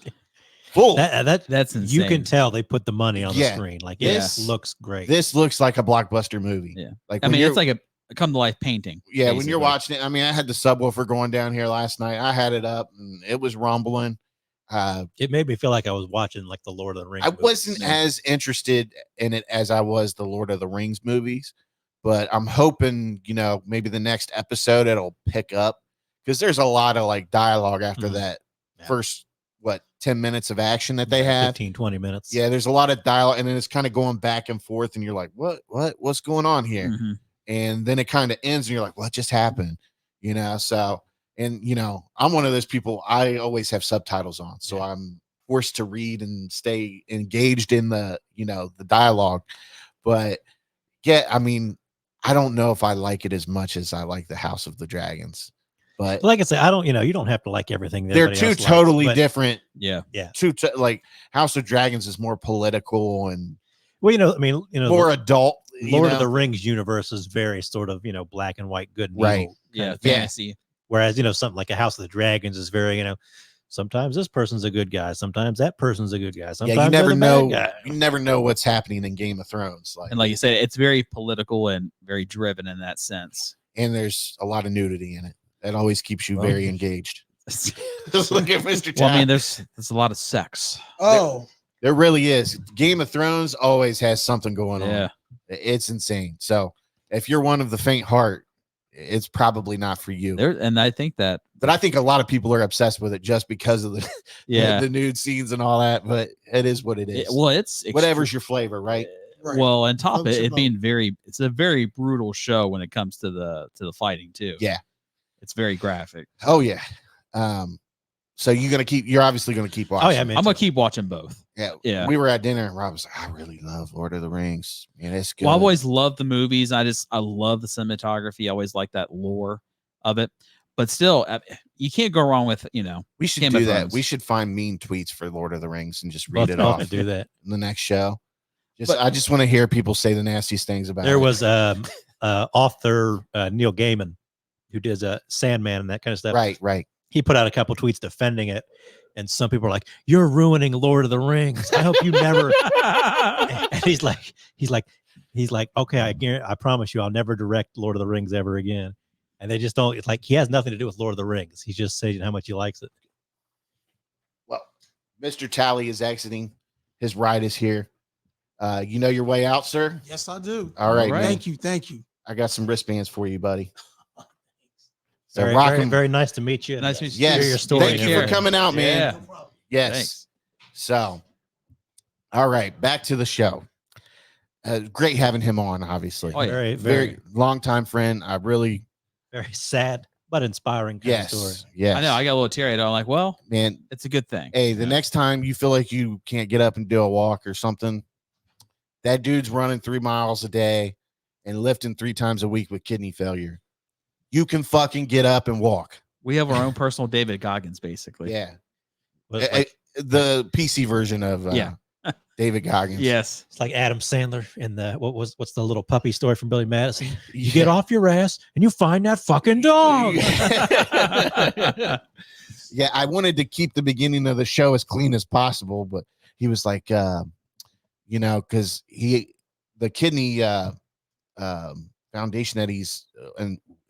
That's insane. You can tell they put the money on the Yeah. screen. Like Yes. it looks great. This looks like a blockbuster movie. Yeah. Like I when mean, you're- it's like a come to life painting. yeah, when you're basically. watching it. I mean, I had the subwoofer going down here last night. I had it up and it was rumbling. It made me feel like I was watching like the Lord of the Rings. I movies. wasn't as interested in it as I was the Lord of the Rings movies, but I'm hoping, you know, maybe the next episode it'll pick up because there's a lot of like dialogue after Mhm. that Yeah. first 10 minutes of action that they had. 15, 20 minutes. Yeah, there's a lot of dialogue, and then it's kind of going back and forth, and you're like, what's going on here? Mhm. And then it kind of ends, and you're like, what just happened? You know, so and you know, I'm one of those people. I always have subtitles on, so I'm forced to read and stay engaged in the the dialogue. But yeah, I mean, I don't know if I like it as much as I like the House of the Dragons, but Like I say, I don't. You don't have to like everything. that they're everybody two else likes, totally but- different. Yeah. Like House of Dragons is more political and Well, I mean, more adult. Lord of the Rings universe is very sort of black and white, good and Right. evil kind Yeah. of thing. Fantasy. Whereas something like a House of the Dragons is very sometimes this person's a good guy, sometimes that person's a good guy, sometimes yeah, you they're never the bad know. guy. You never know what's happening in Game of Thrones. And like you said, it's very political and very driven in that sense. And there's a lot of nudity in it. That always keeps you Well, very engaged. Look at Mr. Well, I mean, Todd. there's a lot of sex. Oh, There really is. Game of Thrones always has something going Yeah. on. It's insane. So if you're one of the faint heart, it's probably not for you. And I think that But I think a lot of people are obsessed with it just because of yeah. the nude scenes and all that. But it is what it is. Well, it's Whatever's your flavor, right? right. Well, and top Floats your it being it's a very brutal show when it comes to the fighting too. Yeah. It's very graphic. Oh yeah. So you're obviously gonna keep watching. Oh yeah, man. I'm gonna keep watching both. Yeah. We were at dinner and Rob was like, I really love Lord of the Rings. Man, it's good. Well, I've always loved the movies. I love the cinematography. I always like that lore of it. But still, you can't go wrong with we should Game do of that. Thrones. We should find mean tweets for Lord of the Rings and just read both it both off do that. in the next show. I just want to hear people say the nastiest things about There it. was author Neil Gaiman who does Sandman and that kind of stuff. Right. He put out a couple tweets defending it, and some people are like, "You're ruining Lord of the Rings. I hope you never." And he's like, "Okay, I promise you, I'll never direct Lord of the Rings ever again." And they just don't. It's like he has nothing to do with Lord of the Rings. He's just saying how much he likes it. Well, Mr. Talley is exiting. His ride is here. You know your way out, sir? Yes, I do. All right, man. Thank you. I got some wristbands for you, buddy. So Very, rock very, 'em. very nice to meet you. Nice to meet you. Yes. Hear your story. Thank and you for everything. coming out, man. Yeah. No problem. Yes. Thanks. So, all right, back to the show. Great having him on, obviously. Oh, yeah. Very, Very very, long time friend. I really, very sad but inspiring kind of story. yes. I know. I got a little teary. I'm like, well, Man, it's a good thing. hey, the next time you feel like you can't get up and do a walk or something, that dude's running 3 miles a day and lifting 3 times a week with kidney failure. You can fucking get up and walk. We have our own personal David Goggins, basically. Yeah. But it's like, The PC version of Yeah. David Goggins. Yes. it's like Adam Sandler in the what's the little puppy story from Billy Madison? You get off your ass and you find that fucking dog. Yeah, I wanted to keep the beginning of the show as clean as possible, but he was like, because the kidney foundation that he's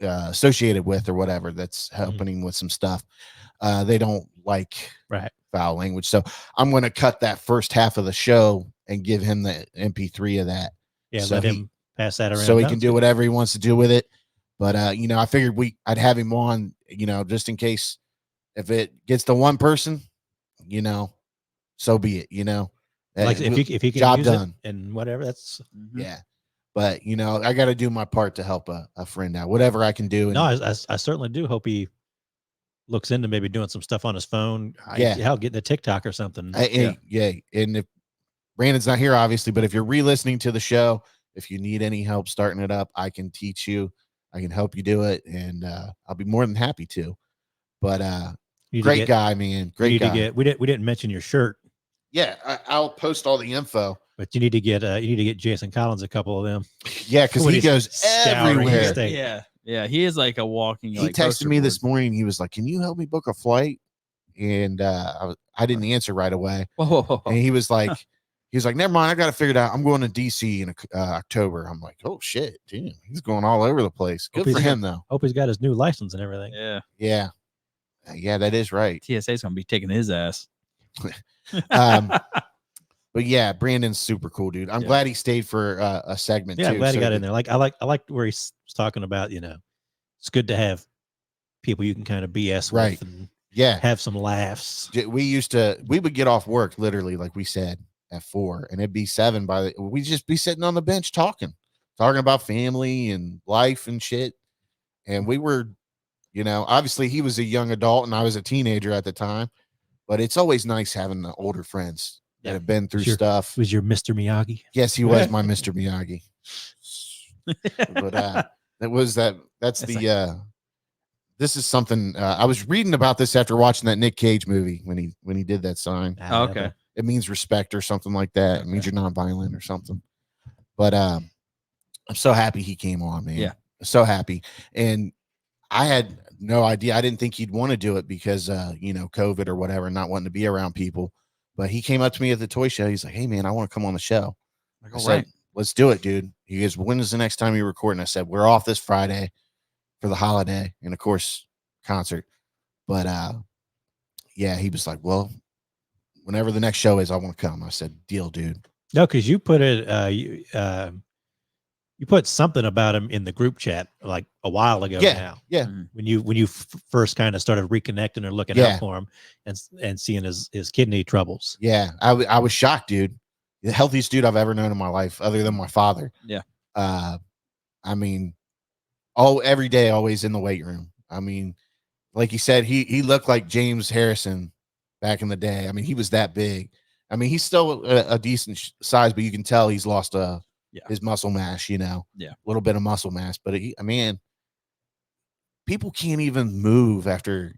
associated with or whatever that's helping him with some stuff, they don't like Right. foul language. So I'm going to cut that first half of the show and give him the MP3 of that. Yeah, So let him pass that around. So he No, can it's do good. whatever he wants to do with it. But I figured I'd have him on, just in case if it gets to one person, so be it, Like if you can job use done. it and whatever, that's Yeah. But I got to do my part to help a friend out, whatever I can do. And no. I certainly do hope he looks into maybe doing some stuff on his phone. Yeah. Hell, getting a TikTok or something. yeah. And if Brandon's not here, obviously, but if you're re-listening to the show, if you need any help starting it up, I can teach you. I can help you do it, and I'll be more than happy to. But great guy, man. Great guy. We didn't mention your shirt, Yeah, I'll post all the info. but you need to get Jason Collins a couple of them. Yeah, because When he he's goes scouring the everywhere. state. Yeah. Yeah. He is like a walking. He texted me this morning. He was like, "Can you help me book a flight?" And I didn't answer right away. Whoa. And he was like, "Never mind. I got to figure it out. I'm going to DC in October." I'm like, "Oh shit, damn, he's going all over the place. Good Hope for he's him though." Hope he's got his new license and everything. Yeah. Yeah, that is right. TSA's gonna be taking his ass. But yeah, Brandon's super cool, dude. I'm Yeah. glad he stayed for a segment. Yeah, too, I'm glad he so got in there. I like where he's talking about. It's good to have people you can kind of BS Right. with and Yeah, have some laughs. we would get off work literally, like we said, at 4, and it'd be 7 we'd just be sitting on the bench talking about family and life and shit. And we were, obviously he was a young adult and I was a teenager at the time, but it's always nice having the older friends that Yeah. have been through Sure. stuff. Was your Mr. Miyagi? Yes, he was my Mr. Miyagi. But that's this is something I was reading about this after watching that Nick Cage movie when he did that sign. Oh, okay. It means respect or something like that. It means you're not violent or something. But I'm so happy he came on, man. Yeah. So happy. And I had no idea. I didn't think he'd want to do it because COVID or whatever, not wanting to be around people. But he came up to me at the toy show. He's like, "Hey man, I want to come on the show." Like, I all said, right. "Let's do it, dude." He goes, "When is the next time you're recording?" I said, "We're off this Friday for the holiday and of course concert." But yeah, he was like, well, whenever the next show is, I want to come. I said, deal, dude. No, because you put it, you put something about him in the group chat like a while ago Yeah, now. yeah, When you first kind of started reconnecting or looking Yeah. out for him and seeing his kidney troubles. yeah. I was shocked, dude. The healthiest dude I've ever known in my life, other than my father. Yeah. I mean, every day, always in the weight room. I mean, like you said, he looked like James Harrison back in the day. I mean, he was that big. I mean, he's still a decent size, but you can tell he's lost his muscle mass, a little bit of muscle mass. But I mean, people can't even move after,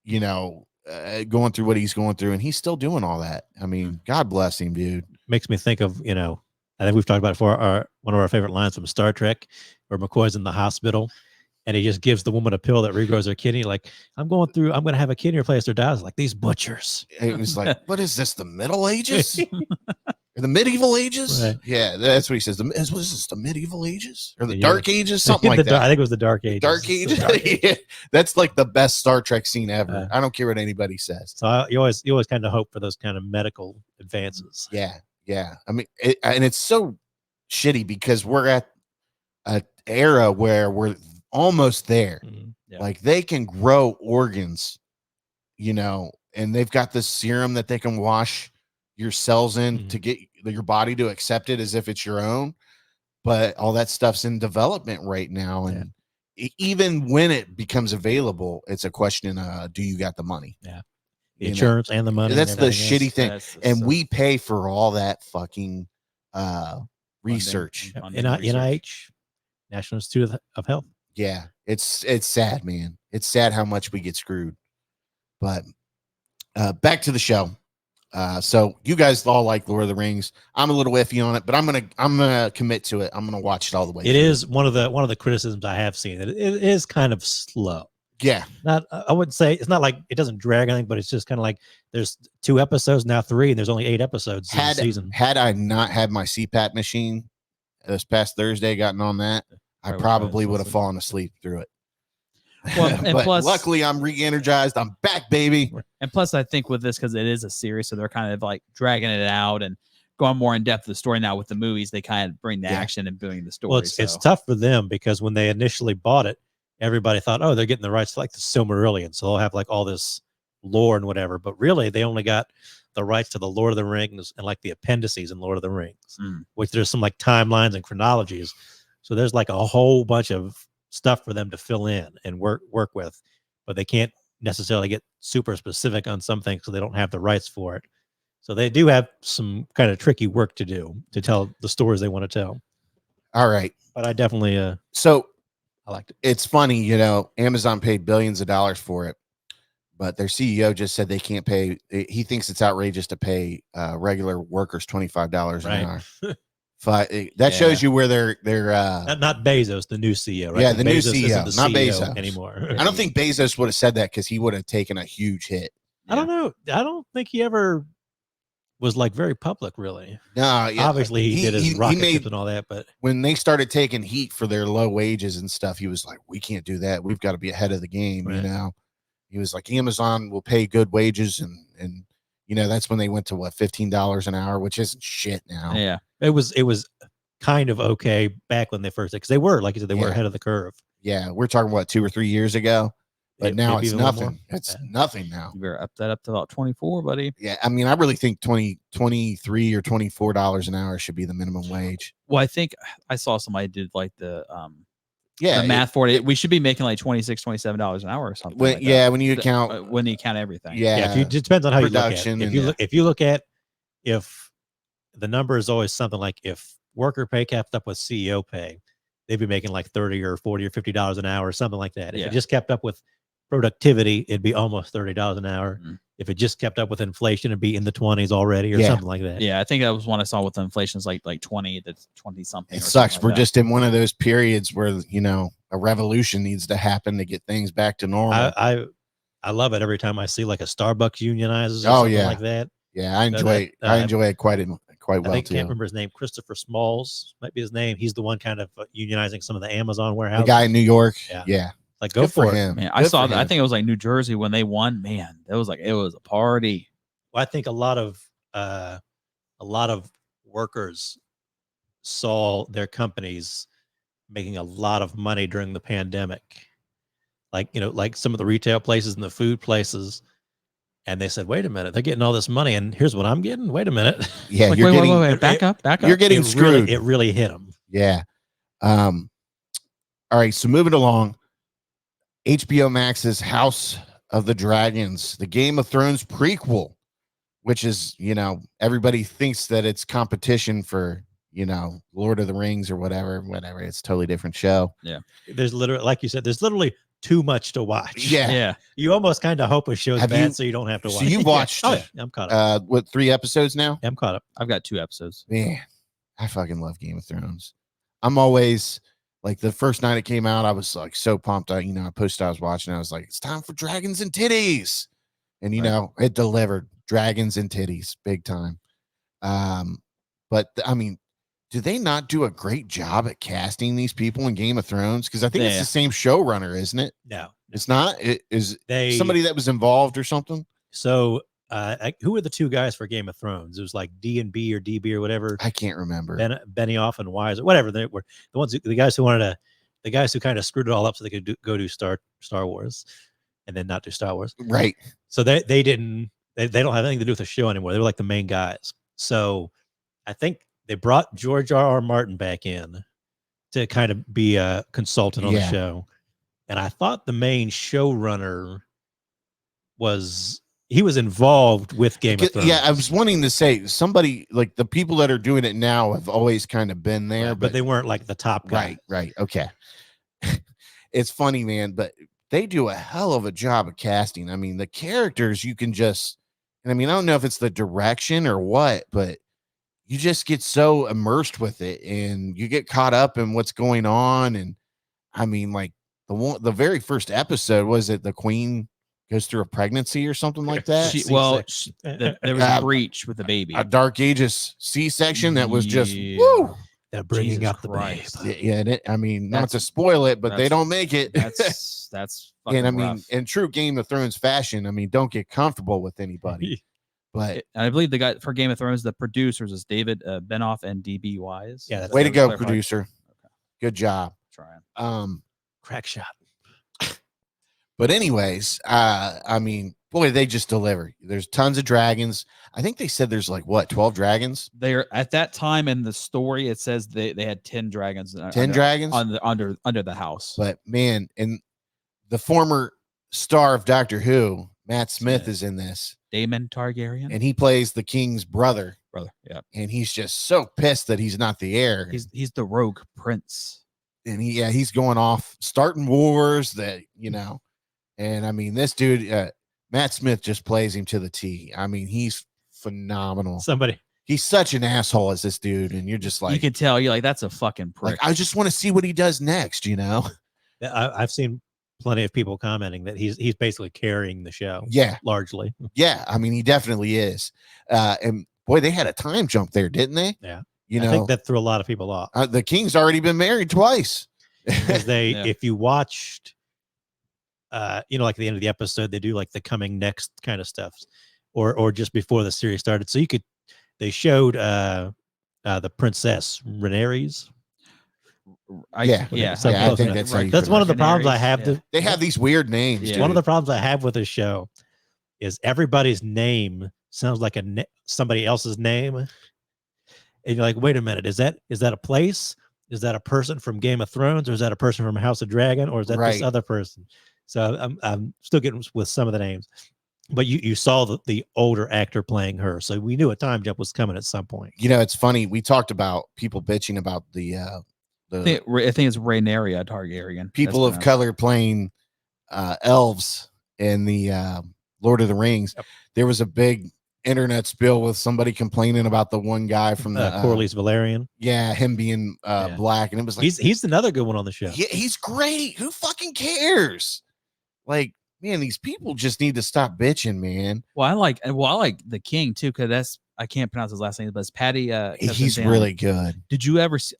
going through what he's going through, and he's still doing all that. I mean, God bless him, dude. Makes me think of, I think we've talked about it before, one of our favorite lines from Star Trek, where McCoy's in the hospital and he just gives the woman a pill that regrows her kidney. Like, I'm going to have a kidney replaced or die. It's like, these butchers. It was like, what is this, the Middle Ages? Or the medieval ages? Right. Yeah, that's what he says. Was this the medieval ages or the Yeah. Dark Ages? Something like that. I think it was the Dark Ages. Dark It's Ages. the Dark Ages. Yeah, that's like the best Star Trek scene ever. I don't care what anybody says. So you always kind of hope for those kind of medical advances. Yeah, yeah. I mean, and it's so shitty because we're at an era where we're almost there. Yeah. Like they can grow organs, and they've got this serum that they can wash your cells in to get your body to accept it as if it's your own. But all that stuff's in development right now. And even when it becomes available, it's a question, do you got the money? Yeah. The insurance and the money. That's the shitty thing. And we so pay for all that fucking research. NIH, National Institute of Health. Yeah. It's sad, man. It's sad how much we get screwed. But back to the show. So you guys all like Lord of the Rings. I'm a little iffy on it, but I'm gonna commit to it. I'm gonna watch it all the way. It is one of the criticisms I have seen. It is kind of slow. Yeah. Not I wouldn't say it's not like it doesn't drag anything, but it's just kind of like there's 2 episodes, now 3, and there's only 8 episodes in the season. Had I not had my CPAP machine this past Thursday, gotten on that, I probably would have fallen asleep through it. Well, and but plus, luckily I'm re-energized. I'm back, baby. And plus, I think with this, because it is a series, so they're kind of like dragging it out and going more in depth of the story. Now with the movies, they kind of bring the action and building the story. Well, it's tough for them because when they initially bought it, everybody thought, oh, they're getting the rights to like the Silmarillion, so they'll have like all this lore and whatever. But really, they only got the rights to the Lord of the Rings and like the appendices in Lord of the Rings, which there's some like timelines and chronologies. So there's like a whole bunch of stuff for them to fill in and work with, but they can't necessarily get super specific on some things because they don't have the rights for it. So they do have some kind of tricky work to do to tell the stories they want to tell. All right. But I definitely so I liked it. It's funny, Amazon paid billions of dollars for it, but their CEO just said they can't pay. He thinks it's outrageous to pay regular workers $25 an hour. That shows you where they're not Bezos, the new CEO, right? Yeah, the new Bezos CEO, isn't the not CEO Bezos anymore. I don't think Bezos would have said that because he would have taken a huge hit. I don't know. I don't think he ever was like very public, really. No, yeah. Obviously he did his rocket ships and all that, but when they started taking heat for their low wages and stuff, he was like, "We can't do that. We've got to be ahead of the game." Right. He was like, "Amazon will pay good wages," and that's when they went to what, $15 an hour, which isn't shit now. Yeah, it was kind of okay back when they first, because they were, like you said, they were ahead of the curve. Yeah, we're talking what, 2 or 3 years ago, but now it's nothing. It's nothing now. You better up that up to about 24, buddy. Yeah, I mean, I really think $23 or $24 an hour should be the minimum wage. Well, I think I saw somebody did like the the math for it. We should be making like $26, $27 an hour or something. When, like yeah, when you account everything. Yeah, it depends on how production. You look at it. If you look at if the number is always something like if worker pay kept up with CEO pay, they'd be making like $30 or $40 or $50 an hour or something like that. If it just kept up with productivity, it'd be almost $30 an hour. If it just kept up with inflation, it'd be in the 20s already or something like that. Yeah, I think that was one I saw with the inflation's like 20 to 20 something. It sucks. Like We're just in one of those periods where a revolution needs to happen to get things back to normal. I love it every time I see like a Starbucks unionizes or something like that. Yeah, I enjoy it quite well I too. Can't remember his name. Christopher Smalls might be his name. He's the one kind of unionizing some of the Amazon warehouses. The guy in New York. Yeah. Like, go Good for for it. him. Man, I Good saw for that. I him. think it was like New Jersey when they won. Man, it was a party. Well, I think a lot of workers saw their companies making a lot of money during the pandemic. Like, like some of the retail places and the food places. And they said, wait a minute, they're getting all this money. And here's what I'm getting. Wait a minute. Yeah, Like, you're getting wait, back up. you're getting screwed. It really hit them. Yeah. All right. So moving along, HBO Max's House of the Dragons, the Game of Thrones prequel, which is, everybody thinks that it's competition for, Lord of the Rings or whatever. It's a totally different show. Yeah. There's literally, like you said, there's literally too much to watch. Yeah. Yeah. You almost kind of hope a show's Have bad you- so you don't have to watch. So you watched, Oh, yeah, I'm caught up. what, 3 episodes now? I'm caught up. I've got 2 episodes. Man, I fucking love Game of Thrones. I'm always like, the first night it came out, I was like so pumped. I posted I was watching. I was like, it's time for dragons and titties. And it delivered dragons and titties big time. But I mean, do they not do a great job at casting these people in Game of Thrones? Because I think it's Yeah. the same showrunner, isn't it? No. It's not. It is They somebody that was involved or something. So who were the 2 guys for Game of Thrones? It was like D&B or DB or whatever. I can't remember. Benioff and Wise or whatever they were. The guys who kind of screwed it all up so they could go do Star Wars and then not do Star Wars. Right. So they don't have anything to do with the show anymore. They were like the main guys. So I think they brought George R.R. Martin back in to kind of be a consultant on the show. And I thought the main showrunner was involved with Game of Thrones. Yeah, I was wanting to say somebody like the people that are doing it now have always kind of been there, Right, but they weren't like the top guy. Right. Okay. It's funny, man, but they do a hell of a job of casting. I mean, the characters you can just, and I mean, I don't know if it's the direction or what, but you just get so immersed with it and you get caught up in what's going on. And I mean, like the very first episode, was it the Queen goes through a pregnancy or something like that? There was a breach with the baby. A Dark Ages C-section that was just Yeah. woo. They're bringing Jesus up the babe. Christ. Yeah, I mean, not That's- to spoil it, but they that's- don't make it. That's fucking And I mean, rough. in true Game of Thrones fashion, I mean, don't get comfortable with anybody. But And I believe the guy for Game of Thrones, the producers is David Benoff and DB Wise. Yeah, that's way to go, Clarified. producer. Good job. Trying. Crack shot. But anyways, I mean, boy, they just deliver. There's tons of dragons. I think they said there's like what, 12 dragons? They're at that time in the story. It says they had 10 dragons. 10 dragons. under the house. But man, and the former star of Doctor Who, Matt Smith, is in this, Daemon Targaryen. and he plays the king's brother. Yeah, And he's just so pissed that he's not the heir. he's the rogue prince. And he's going off starting wars that, and I mean, this dude, Matt Smith just plays him to the T. I mean, he's phenomenal. He's such an asshole as this dude. And you're just like, You can tell you're like, that's a fucking prick. I just want to see what he does next, I've seen plenty of people commenting that he's basically carrying the show. Yeah. Largely. Yeah. I mean, he definitely is. And boy, they had a time jump there, didn't they? Yeah. I I think that threw a lot of people off. The king's already been married twice. Because Yeah. if you watched, like at the end of the episode, they do like the coming next kind of stuff, or just before the series started. So they showed the princess Rhaenyra's. Yeah. yeah. So I close think enough. that's how you That's put one it. of the problems I Rhaenyra's, have. yeah. They have these weird names. Yeah. dude. One of the problems I have with this show is everybody's name sounds like somebody else's name, and you're like, wait a minute, is that a place? Is that a person from Game of Thrones, or is that a person from House of Dragon, or is that this Right. other person? So I'm still getting with some of the names, but you saw the older actor playing her, so we knew a time jump was coming at some point. It's funny. We talked about people bitching about the I think it's Rhaenyra Targaryen. people of color playing elves in the Lord of the Rings. Yep. There was a big internet spill with somebody complaining about the one guy from the Corlys Valerian. him being Yeah. black, and it was like He's another good one on the show. yeah, he's great. Who fucking cares? Like, man, these people just need to stop bitching, man. Well, I like the king too, because I can't pronounce his last name, but it's Patty. He's Cavazian. really good. Did you ever see?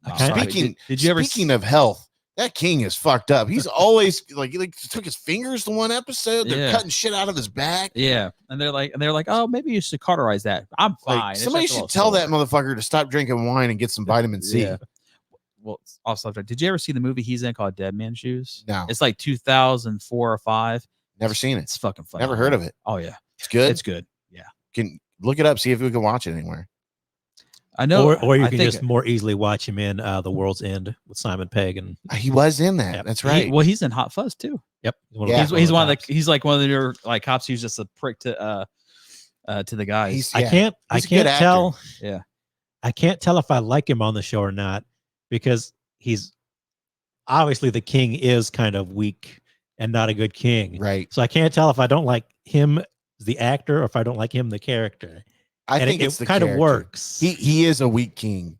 I'm Okay. sorry, Speaking did you ever speaking of health, That king is fucked up. He's always like he took his fingers to one episode. They're cutting shit out of his back. Yeah, and they're like, oh, maybe you should cauterize that. I'm fine. Like, It's somebody just a should little tell that sore. motherfucker to stop drinking wine and get some vitamin C. Yeah. Well, off subject. Did you ever see the movie he's in called Dead Man's Shoes? No, It's like 2004 or 5. never seen it. It's fucking fun. Never heard of it. Oh yeah, It's good. it's good. Yeah, Can look it up. See if we can watch it anywhere. I know. Or you I can think just more easily watch him in The World's End with Simon Pegg and He was in that. Yep. That's right. he's in Hot Fuzz too. yep. Yeah. He's one of the cops. he's like one of the like cops who's just a prick to the guys. He's- I yeah. can't He's a good actor. tell. Yeah. I can't tell if I like him on the show or not because he's obviously the king is kind of weak and not a good king. Right. So I can't tell if I don't like him the actor or if I don't like him the character. I And think it it's the kind of character. works. He is a weak king,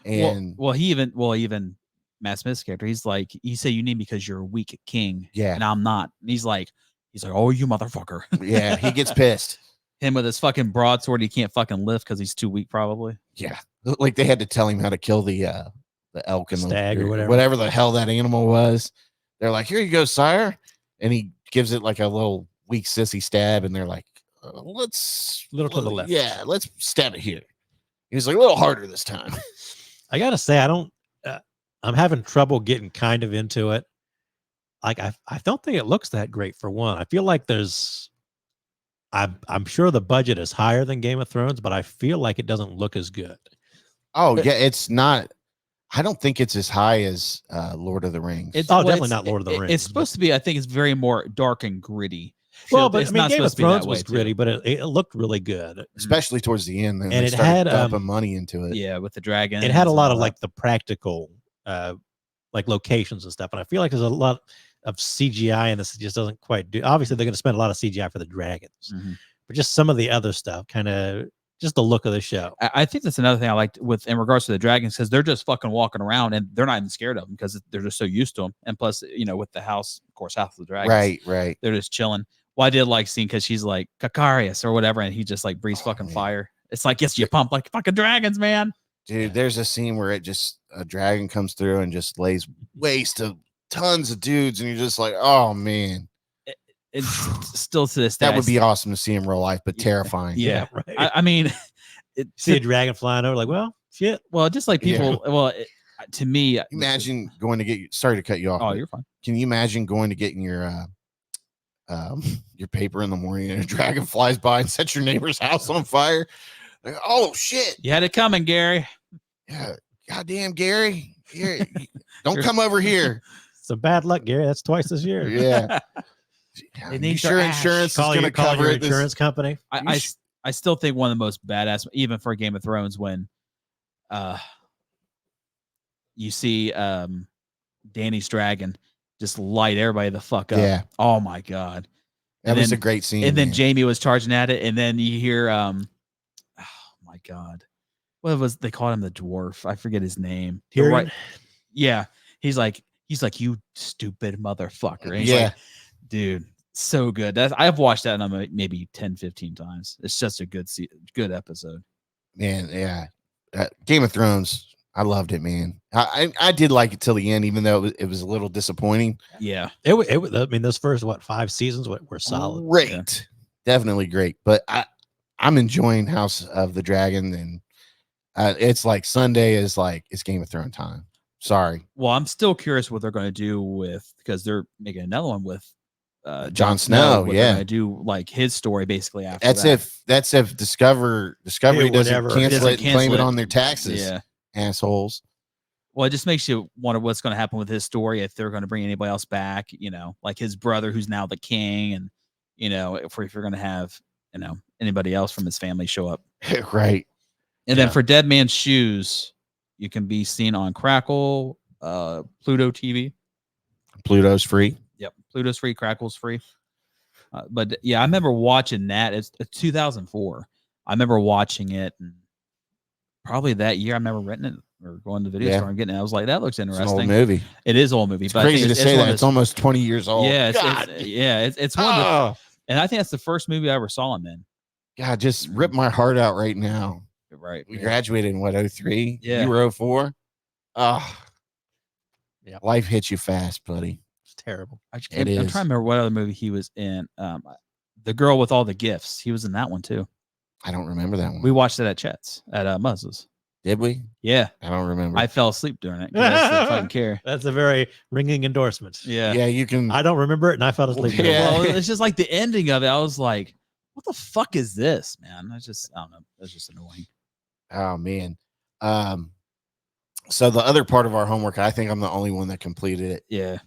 and well, even Matt Smith's character, he's like, he said you need me because you're a weak king, yeah, and I'm not. And he's like, oh, you motherfucker. yeah, he gets pissed. Him with his fucking broadsword, he can't fucking lift because he's too weak, probably. Yeah, like they had to tell him how to kill the elk and Stag the, or whatever. whatever the hell that animal was. They're like, here you go, sire, and he gives it like a little weak sissy stab, and they're like, let's Little to the left. Yeah, let's stab it here. He was like a little harder this time. I gotta say, I'm having trouble getting kind of into it. Like I don't think it looks that great for one. I feel like I'm sure the budget is higher than Game of Thrones, but I feel like it doesn't look as good. Oh yeah, it's not. I don't think it's as high as Lord of the Rings. Definitely not Lord of the Rings. It's supposed to be. I think it's very more dark and gritty. Well, but it's I mean, not Game of supposed to be that Thrones way, was too. gritty, but it looked really good. especially towards the end. And They it started had, dumping money into it. Yeah, with the dragon. It had a lot of like the practical, like locations and stuff, and I feel like there's a lot of CGI in this. It just doesn't quite do. Obviously, they're going to spend a lot of CGI for the dragons, but just some of the other stuff, kind of just the look of the show. I think that's another thing I liked with in regards to the dragons because they're just fucking walking around and they're not even scared of them because they're just so used to them. And plus, with the house, of course, House of the Dragons, Right. they're just chilling. Well, I did like seeing because she's like Kakarius or whatever, and he just like breathes fucking man. fire. It's like gets you pumped like fucking dragons, man. Dude, there's a scene where a dragon comes through and just lays waste to tons of dudes, and you're just like, oh man, It's still to this day. that would be awesome to see in real life, but terrifying. Yeah. right. I mean, See a dragon flying over, like, well, shit. well, just like people. Well, to me, Imagine going to get. Sorry to cut you off. Oh, but you're fine. Can you imagine going to get your paper in the morning and a dragon flies by and sets your neighbor's house on fire? Like, oh shit! You had it coming, Gary. Yeah, goddamn Gary, here, don't come over here. Some bad luck, Gary. That's twice this year. Yeah. They You need sure their ash. insurance is Call going to cover your it? This- insurance company. I still think one of the most badass, even for Game of Thrones, when you see Dany's dragon just light everybody the fuck up. Yeah. Oh my god. That And was then- a great scene. And then man. Jamie was charging at it, and then you hear oh my god. What was they called him the dwarf? I forget his name. The Tyrion? right- yeah. He's like, you stupid motherfucker. And he's Yeah. like, dude, so good. I've watched that maybe 10, 15 times. It's just a good episode. Man, yeah. Game of Thrones, I loved it, man. I did like it till the end, even though it was a little disappointing. Yeah. It was. I mean, those first 5 seasons were solid. Great. Yeah. Definitely great. But I'm enjoying House of the Dragon, and it's like Sunday is like it's Game of Thrones time. Sorry. Well, I'm still curious what they're going to do with because they're making another one with Jon Snow, what yeah. they're going to do like his story basically after That's if Discovery Yeah, doesn't whatever. cancel Doesn't it and claim cancel it it. on their taxes. Yeah. Assholes. Well, it just makes you wonder what's going to happen with his story if they're going to bring anybody else back, like his brother who's now the king, and if you're going to have anybody else from his family show up. Right. And Yeah. then for Dead Man's Shoes, you can be seen on Crackle, Pluto TV. Pluto's free. Yep, Pluto's free, Crackle's free. But yeah, I remember watching that. It's 2004. I remember watching it, and probably that year I remember renting it or going to the video Yeah. store and getting it. I was like, that looks It's an interesting. old movie. It is old movie, It's but I think crazy to it's say one that. of It's those- almost 20 years old. Yeah, God. it's one of the, Oh, and I think that's the first movie I ever saw him in. God, just rip my heart out right now. Right. We yeah. graduated in what, 03? Yeah. You were 04? Oh, Yeah. Life hits you fast, buddy. It's terrible. I'm It trying is. to remember what other movie he was in. The Girl with All the Gifts. He was in that one too. I don't remember that one. We watched it at Chet's at Muzz's. Did we? Yeah, I don't remember. I fell asleep during it. 'Cause I didn't fucking care. That's a very ringing endorsement. Yeah. Yeah, you can. I don't remember it, and I fell asleep. during it. Yeah. Well, it's just like the ending of it. I was like, "What the fuck is this, man?" I don't know. That's just annoying. Oh man. So the other part of our homework, I think I'm the only one that completed it, Yeah,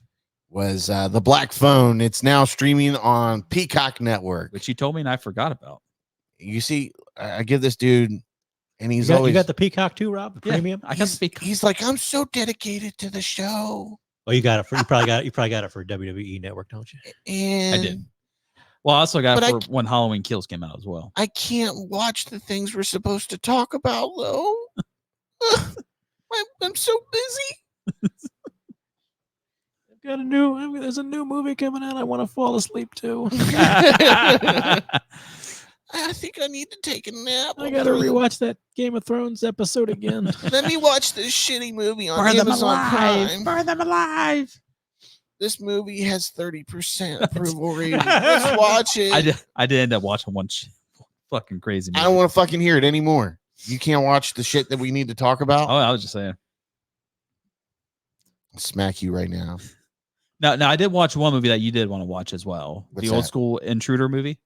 was The Black Phone. It's now streaming on Peacock Network. which you told me and I forgot about. You see, I give this dude, and he's you always got the Peacock too, Rob? The Yeah, premium? I got to speak. he's like, I'm so dedicated to the show. Oh, you got it for you probably got it for WWE Network, don't you? And I did. Well, I also got But it for when Halloween Kills came out as well. I can't watch the things we're supposed to talk about though. I'm so busy. There's a new movie coming out. I want to fall asleep to. I think I need to take a nap. I gotta rewatch that Game of Thrones episode again. Let me watch this shitty movie on Burn them Amazon alive! Prime. Burn them alive! This movie has 30% approval rating. Let's watch it. I did end up watching one fucking crazy I movie. don't want to fucking hear it anymore. You can't watch the shit that we need to talk about. Oh, I was just saying. I'll smack you right now. Now I did watch one movie that you did want to watch as well. What's the old that? school Intruder movie.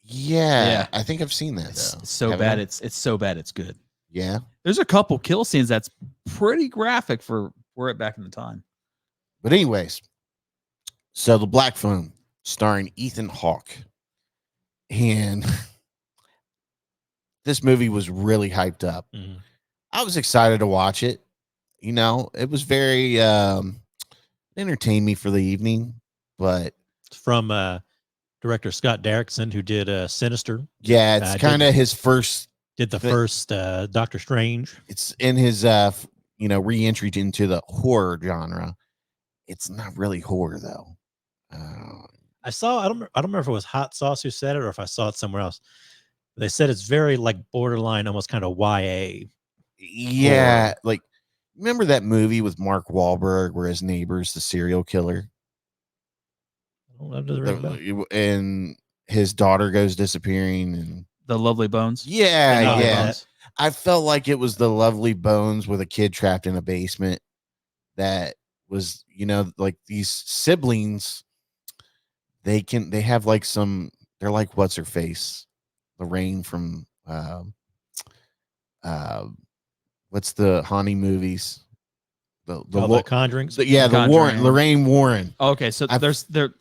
Yeah, I think I've seen that. It's Though. so Haven't bad. I? It's so bad. It's good. Yeah, There's a couple kill scenes that's pretty graphic for it back in the time. but anyways, so The Black Phone, starring Ethan Hawke, and this movie was really hyped up. Mhm. I was excited to watch it. You know, it was very entertained me for the evening, but It's from director Scott Derrickson, who did Sinister, yeah, it's did- kind of his first. did the But- first Doctor Strange. It's in his re-entry into the horror genre. It's not really horror though. I don't remember if it was Hot Sauce who said it or if I saw it somewhere else. They said it's very like borderline, almost kind of YA. Yeah, like remember that movie with Mark Wahlberg where his neighbor's the serial killer? That doesn't ring a bell. And his daughter goes disappearing and The Lovely Bones. yeah, No, yeah. that- I felt like it was the Lovely Bones with a kid trapped in a basement that was, like these siblings, they have like they're like, what's her face? Lorraine from what's the haunting movies? The Conjurings. Yeah, the Warren, Conjuring. Lorraine Warren. Okay, so they're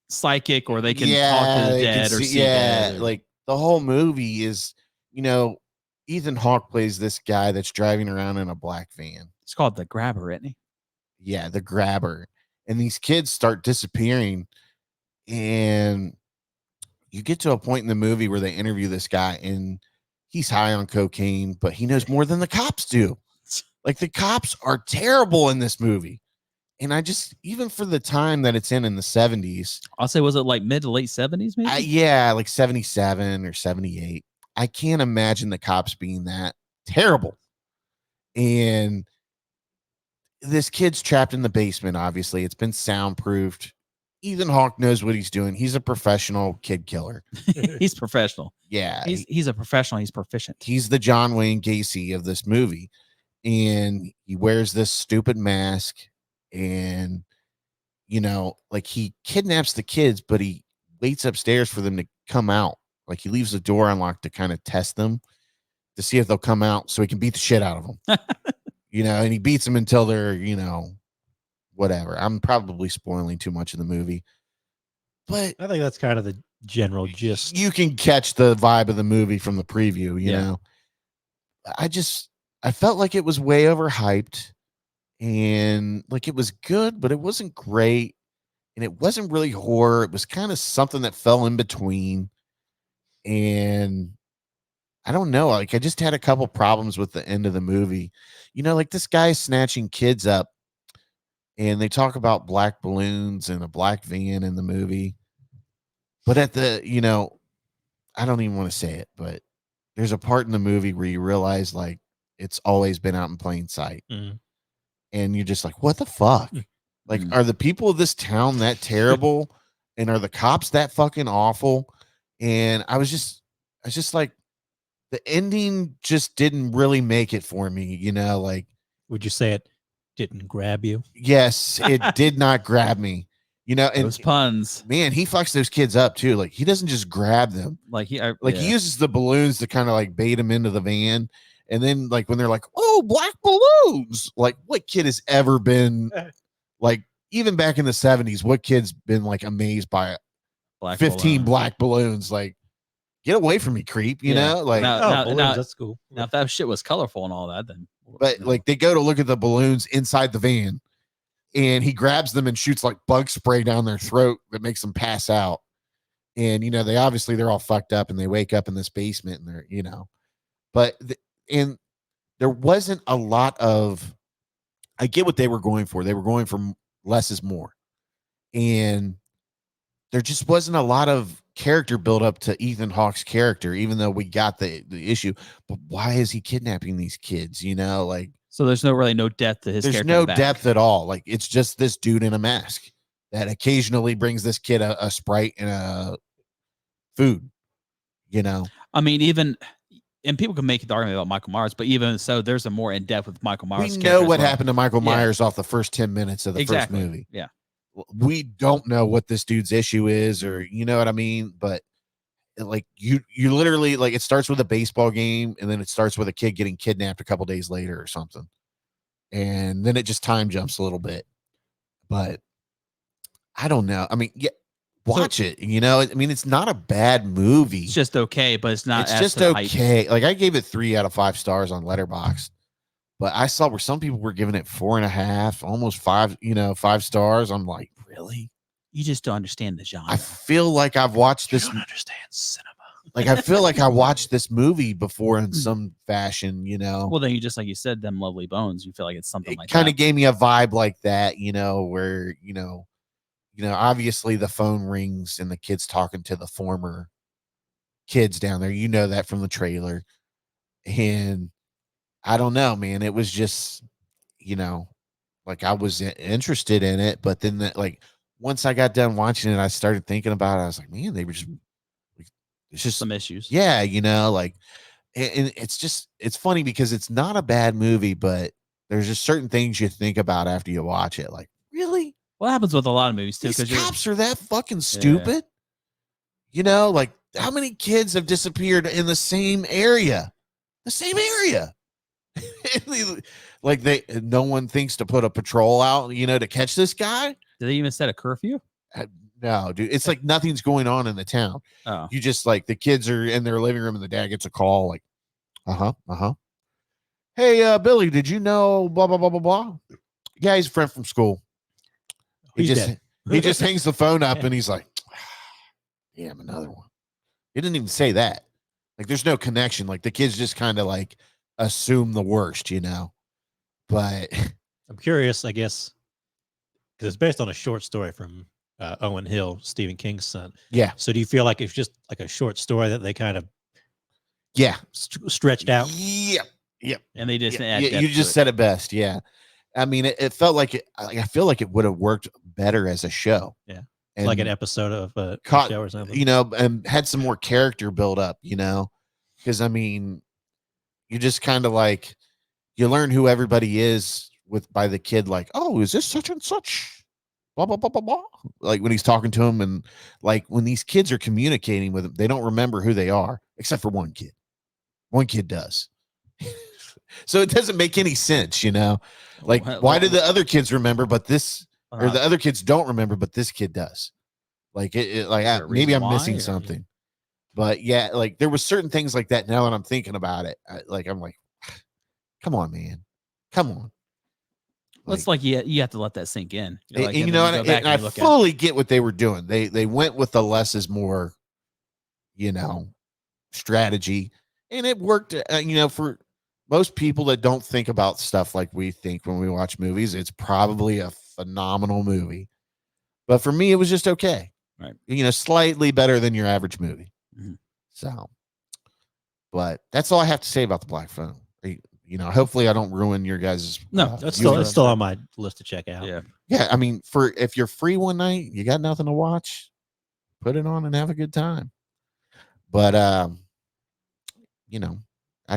psychic or they can talk to the they can dead or see yeah, dead. like the whole movie is, Ethan Hawke plays this guy that's driving around in a black van. It's called The Grabber, isn't he? Yeah, the grabber. And these kids start disappearing. And you get to a point in the movie where they interview this guy and he's high on cocaine, but he knows more than the cops do. Like the cops are terrible in this movie. And I just, even for the time that it's in the 70s, I'll say, was it like mid to late 70s, maybe? yeah, like 77 or 78. I can't imagine the cops being that terrible. And this kid's trapped in the basement, obviously. It's been soundproofed. Ethan Hawke knows what he's doing. He's a professional kid killer. He's professional. Yeah. He's a professional. He's proficient. He's the John Wayne Gacy of this movie. And he wears this stupid mask. And, like he kidnaps the kids, but he waits upstairs for them to come out. Like he leaves the door unlocked to kind of test them to see if they'll come out so he can beat the shit out of them. And he beats them until they're, whatever. I'm probably spoiling too much of the movie. But I think that's kind of the general gist. you can catch the vibe of the movie from the preview, you Yeah. know. I felt like it was way overhyped and like it was good, but it wasn't great. And it wasn't really horror. It was kind of something that fell in between. And I don't know. Like I just had a couple problems with the end of the movie. Like this guy's snatching kids up and they talk about black balloons and a black van in the movie. But at the, I don't even want to say it, but there's a part in the movie where you realize like it's always been out in plain sight. Mhm. and you're just like, what the fuck? Like, are the people of this town that terrible? And are the cops that fucking awful? And I was just like, the ending just didn't really make it for me, like, Would you say it didn't grab you? yes, it did not grab me, and Those puns. man, he fucks those kids up too. Like, he doesn't just grab them. Like he He uses the balloons to kind of like bait them into the van. And then like when they're like, oh, black balloons, like what kid has ever been like, even back in the 70s, what kid's been like amazed by black 15 balloon. black balloons? Like, get away from me, creep, you Yeah. know? Like, Now, balloons, that's cool. Now, if that shit was colorful and all that, then. but like they go to look at the balloons inside the van, and he grabs them and shoots like bug spray down their throat that makes them pass out. And they're all fucked up, and they wake up in this basement, and they're but and there wasn't a lot of, I get what they were going for. They were going for less is more. And there just wasn't a lot of character build up to Ethan Hawke's character, even though we got the issue. But why is he kidnapping these kids? Like, so there's no depth to his there's character. no depth at all. Like, it's just this dude in a mask that occasionally brings this kid a Sprite and a food, I mean, and people can make the argument about Michael Myers, but even so, there's a more in depth with Michael Myers. We know what well. happened to Michael Myers off the first 10 minutes of the first movie. Yeah. We don't know what this dude's issue is, or you know what I mean? But like you literally, like, it starts with a baseball game, and then it starts with a kid getting kidnapped a couple days later or something. And then it just time jumps a little bit. But I don't know. I mean, yeah, watch it. I mean, it's not a bad movie. It's just okay, but it's not. It's just okay. Like, I gave it 3 out of 5 stars on Letterboxd, but I saw where some people were giving it 4.5, almost 5. 5 stars. I'm like, really? You just don't understand the genre. I feel like I've watched this. You don't understand cinema. Like, I feel like I watched this movie before in some fashion. Well, then you just, like you said, them Lovely Bones. You feel like it's something like that. It kind of gave me a vibe like that. Where obviously the phone rings and the kid's talking to the former kids down there. That from the trailer. And I don't know, man. It was just, like, I was interested in it. But then, once I got done watching it, I started thinking about it. I was like, man, they were just, it's just some issues. Yeah. Like, and it's funny because it's not a bad movie, but there's just certain things you think about after you watch it. Like, really? What happens with a lot of movies too? These cops are that fucking stupid. Like, how many kids have disappeared in the same area? Like, no one thinks to put a patrol out, to catch this guy. Did they even set a curfew? No, dude. It's like nothing's going on in the town. Oh, You just, like, the kids are in their living room and the dad gets a call like, hey, Billy, did you know blah, blah, blah, blah, blah? Yeah, he's a friend from school. He just hangs the phone up and he's like, damn, another one. He didn't even say that. Like, there's no connection. Like, the kids just kind of like assume the worst, But I'm curious, I guess, because it's based on a short story from Owen Hill, Stephen King's son. yeah, So do you feel like it's just like a short story that they kind of yeah, stretched out? Yep. and they just add You depth just to said it best. Yeah. I mean, it felt like it. I feel like it would have worked better as a show. Yeah. And Like an episode of a caught, show or something. And had some more character build up, because I mean, you just kind of like, you learn who everybody is by the kid, like, oh, is this such and such? Blah, blah, blah, blah, blah. Like, when he's talking to him, and like when these kids are communicating with him, they don't remember who they are, except for one kid. One kid does. So it doesn't make any sense, Like, why do the other kids remember, but this, or the other kids don't remember, but this kid does? Like, maybe I'm missing something. But yeah, like, there was certain things like that. Now that I'm thinking about it, I'm like, come on, man, come on. Well, it's like you have to let that sink in. And I fully get what they were doing. They went with the less is more, strategy, and it worked. For most people that don't think about stuff like we think when we watch movies, it's probably a phenomenal movie. But for me, it was just okay. Right. Slightly better than your average movie. Mhm. So, but that's all I have to say about the Black Phone. hopefully I don't ruin your guys'. No, It's viewing. still on my list to check out. Yeah. Yeah, I mean, if you're free one night, you got nothing to watch, put it on and have a good time. But I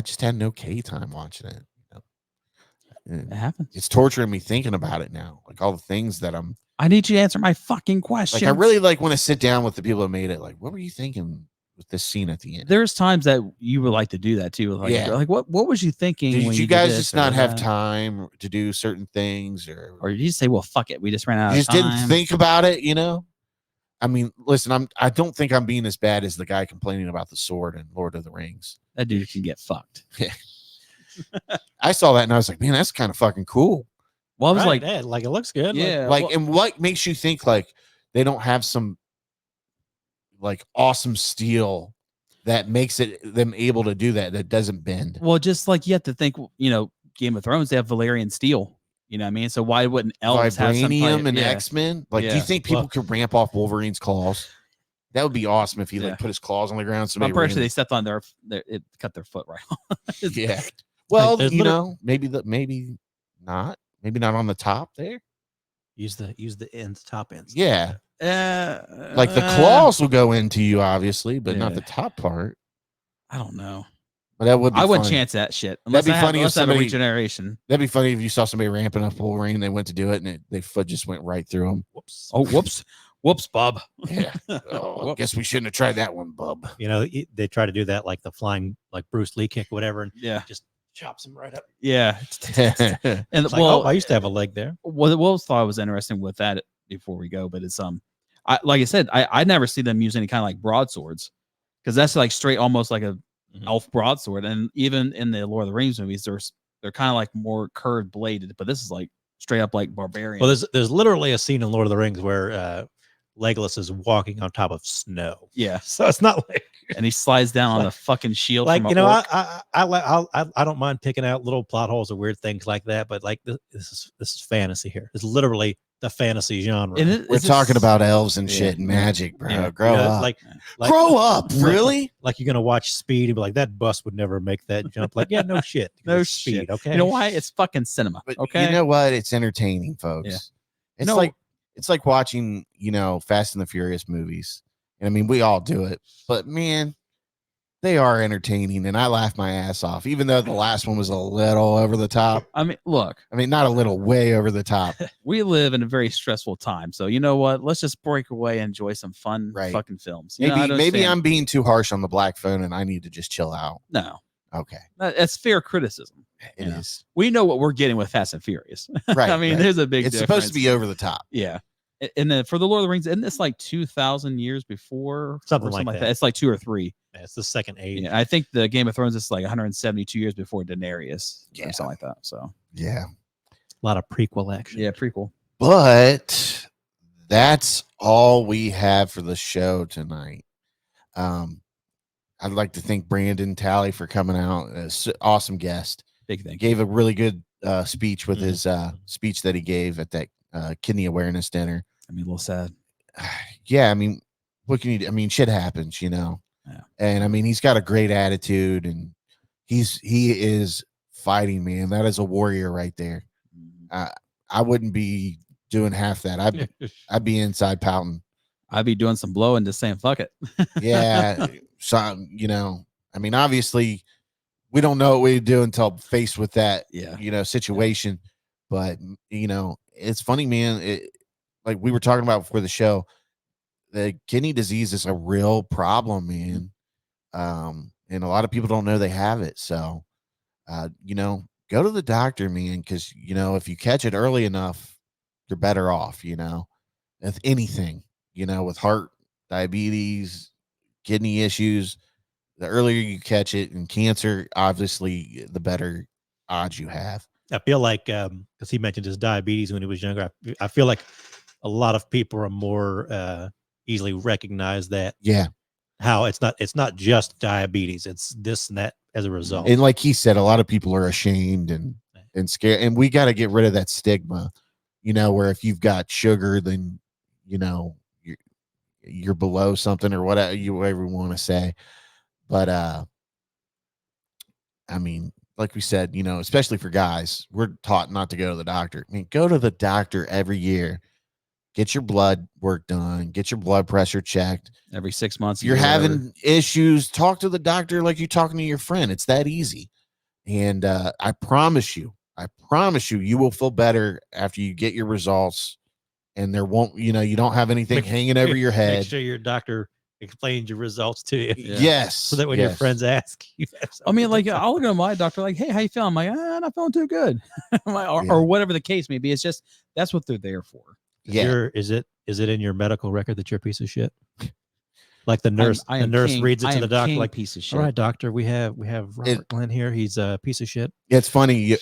just had no K time watching it. It happens. It's torturing me thinking about it now. Like all the things that I need you to answer my fucking question. like. I really want to sit down with the people that made it. Like, what were you thinking with this scene at the end? There's times that you would like to do that too. Like, Yeah. like what was you thinking? Did when you did guys this just or not have that? time to do certain things, Or did you say, well, fuck it, we just ran out you of just time? didn't think about it? I mean, listen, I don't think I'm being as bad as the guy complaining about the sword in Lord of the Rings. That dude can get fucked. I saw that and I was like, man, that's kind of fucking cool. Well, I was Right, like, yeah, like it looks good. yeah, Like, well, and what makes you think like they don't have some like awesome steel that makes them able to do that doesn't bend? well, just like you have to think, Game of Thrones, they have Valerian steel. You know what I mean? So why wouldn't elves have some Vibranium and yeah. X-Men? Like, do you Yeah. think people could ramp off Wolverine's claws? That would be awesome if he Yeah. like put his claws on the ground. I'm Somebody pretty sure ran they stepped on it cut their foot right off. it. Yeah. Well, there's maybe not. Maybe not on the top there. Use the ends, top ends. Yeah. Uh, Like the claws will go into you, obviously, but not yeah. the top part. I don't know. But that would be I wouldn't funny. chance that shit. Unless That'd be funny if unless I have a somebody- regeneration. That'd be funny if you saw somebody ramping up Wolverine and they went to do it and their foot just went right through them. Whoops. Oh, whoops, Bob. Yeah. Oh, I guess we shouldn't have tried that one, bub. They try to do that like the flying, like Bruce Lee kick, whatever, and Yeah, just chops him right up. yeah. And It's like, well, I used to have a leg there. what thought was interesting with that before we go, but it's like I said, I never see them use any kind of like broadswords because that's like straight, almost like a elf broadsword, and even in the Lord of the Rings movies, they're kind of like more curved bladed, but this is like straight up like barbarian. Well, there's literally a scene in Lord of the Rings where Legolas is walking on top of snow. Yeah, So it's not like and he slides down on the fucking shield. like from you a know orc. I don't mind picking out little plot holes or weird things like that, but like this is fantasy here. It's literally the fantasy genre. And We're talking about elves and Yeah. shit and magic, bro. Yeah. Grow up. Like Grow up, really? like you're gonna watch Speed and be like, that bus would never make that jump. Like, yeah, no shit. No It's Speed. shit. Okay. You know why? It's fucking cinema. But Okay. you know what? It's entertaining, folks. Yeah. It's No. like watching, Fast and the Furious movies. And I mean, we all do it, but man, they are entertaining, and I laugh my ass off, even though the last one was a little over the top. I mean, look, I mean, not a little, way over the top. we live in a very stressful time. So you know what? Let's just break away and enjoy some fun Right. fucking films. You know, I Maybe understand. I'm being too harsh on the black phone, and I need to just chill out. No, Okay, that's fair criticism. it Yeah. is We know what we're getting with Fast and Furious. right. I mean, right. there's a big It's difference. supposed to be over the top. Yeah. And then for the Lord of the Rings, isn't this like 2,000 years before? Something or like that. It's like 2 or 3. Yeah, it's the second age. Yeah, I think the Game of Thrones is like 172 years before Daenerys Yeah. or something like that. So Yeah, A lot of prequel action. yeah, prequel. but that's all we have for the show tonight. I'd like to thank Brandon Talley for coming out. Awesome guest. Big thing. Gave a really good speech with Mhm. his speech that he gave at that kidney awareness dinner. I mean, a little sad. Yeah, I mean, what can you do? I mean, shit happens, Yeah. And I mean, he's got a great attitude, and he is fighting, man. That is a warrior right there. I wouldn't be doing half that. I'd be inside pouting. I'd be doing some blow and just saying fuck it. Yeah. So, I mean, obviously we don't know what we do until faced with that, Yeah. situation. But, it's funny, man. Like we were talking about before the show, the kidney disease is a real problem, man. And a lot of people don't know they have it. So, go to the doctor, man, because, if you catch it early enough, you're better off, with anything, with heart, diabetes, kidney issues. The earlier you catch it, and cancer, obviously, the better odds you have. I feel like because he mentioned his diabetes when he was younger. I feel like a lot of people are more easily recognize that. Yeah. How it's not just diabetes, it's this and that as a result. And like he said, a lot of people are ashamed and scared, and we got to get rid of that stigma, where if you've got sugar, then, you're below something or whatever you want to say. But, I mean, like we said, you know, especially for guys, we're taught not to go to the doctor. I mean, go to the doctor every year. Get your blood work done. Get your blood pressure checked. Every 6 months. You're having issues. Talk to the doctor like you're talking to your friend. It's that easy. And I promise you, you will feel better after you get your results. And there won't, you know, you don't have anything hanging over your head. Make sure your doctor explains your results to you. Yeah. Yes. So that when your friends ask you, I mean, like, I'll look at my doctor, like, hey, how you feeling? I'm like, I'm not feeling too good. Or whatever the case may be. It's just, that's what they're there for. Yeah. Is it in your medical record that you're a piece of shit? Like the nurse, reads it to the doctor, like, piece of shit. All right, doctor, we have Robert Glenn here. He's a piece of shit. It's funny,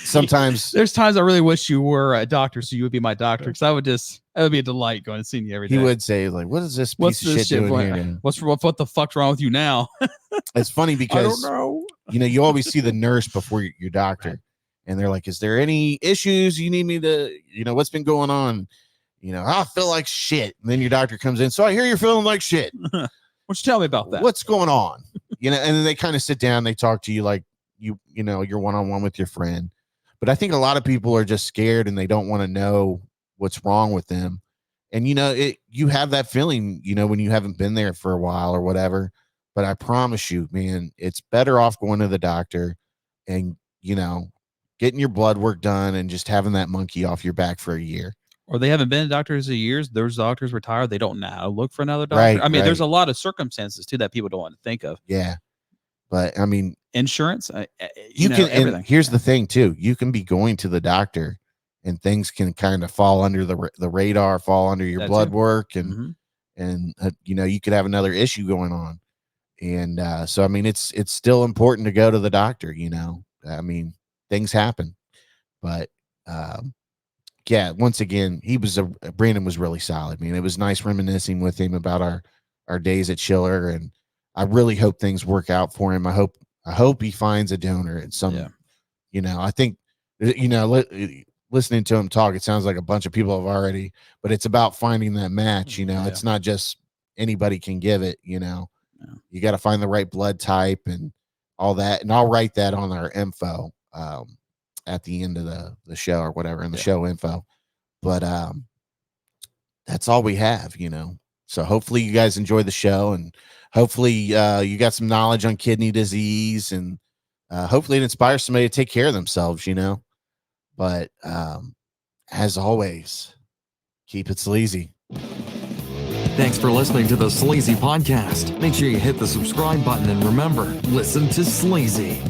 sometimes there's times I really wish you were a doctor, so you would be my doctor, because that would be a delight going and seeing you every day. He would say, like, what is this piece of shit doing here? What the fuck's wrong with you now? It's funny because I don't know. You know, you always see the nurse before your doctor, right. And they're like, is there any issues you need me to, you know, what's been going on? You know, I feel like shit. And then your doctor comes in. So I hear you're feeling like shit. Why don't you tell me about that? What's going on? You know, and then they kind of sit down, they talk to you like you know, you're one-on-one with your friend. But I think a lot of people are just scared and they don't want to know what's wrong with them. And, you know, you have that feeling, you know, when you haven't been there for a while or whatever. But I promise you, man, it's better off going to the doctor and, you know, getting your blood work done and just having that monkey off your back for a year. Or they haven't been to doctors in years. Those doctors retired. They don't know how to look for another doctor. Right, I mean, right. There's a lot of circumstances too that people don't want to think of. Yeah. But I mean, insurance, you can, everything. And here's the thing too. You can be going to the doctor and things can kind of fall under the radar, fall under your blood work. And, you know, you could have another issue going on. And so, I mean, it's still important to go to the doctor, you know, I mean, things happen, but yeah, once again, Brandon was really solid. I mean, it was nice reminiscing with him about our days at Schiller, and I really hope things work out for him. I hope he finds a donor at some, you know, I think, you know, listening to him talk, it sounds like a bunch of people have already, but it's about finding that match, you know, it's not just anybody can give it, you know, you got to find the right blood type and all that. And I'll write that on our info, at the end of the show or whatever in the show info. But that's all we have, you know. So hopefully you guys enjoy the show, and hopefully you got some knowledge on kidney disease, and hopefully it inspires somebody to take care of themselves, you know. But as always, keep it sleazy. Thanks for listening to the Sleazy Podcast. Make sure you hit the subscribe button and remember, listen to Sleazy.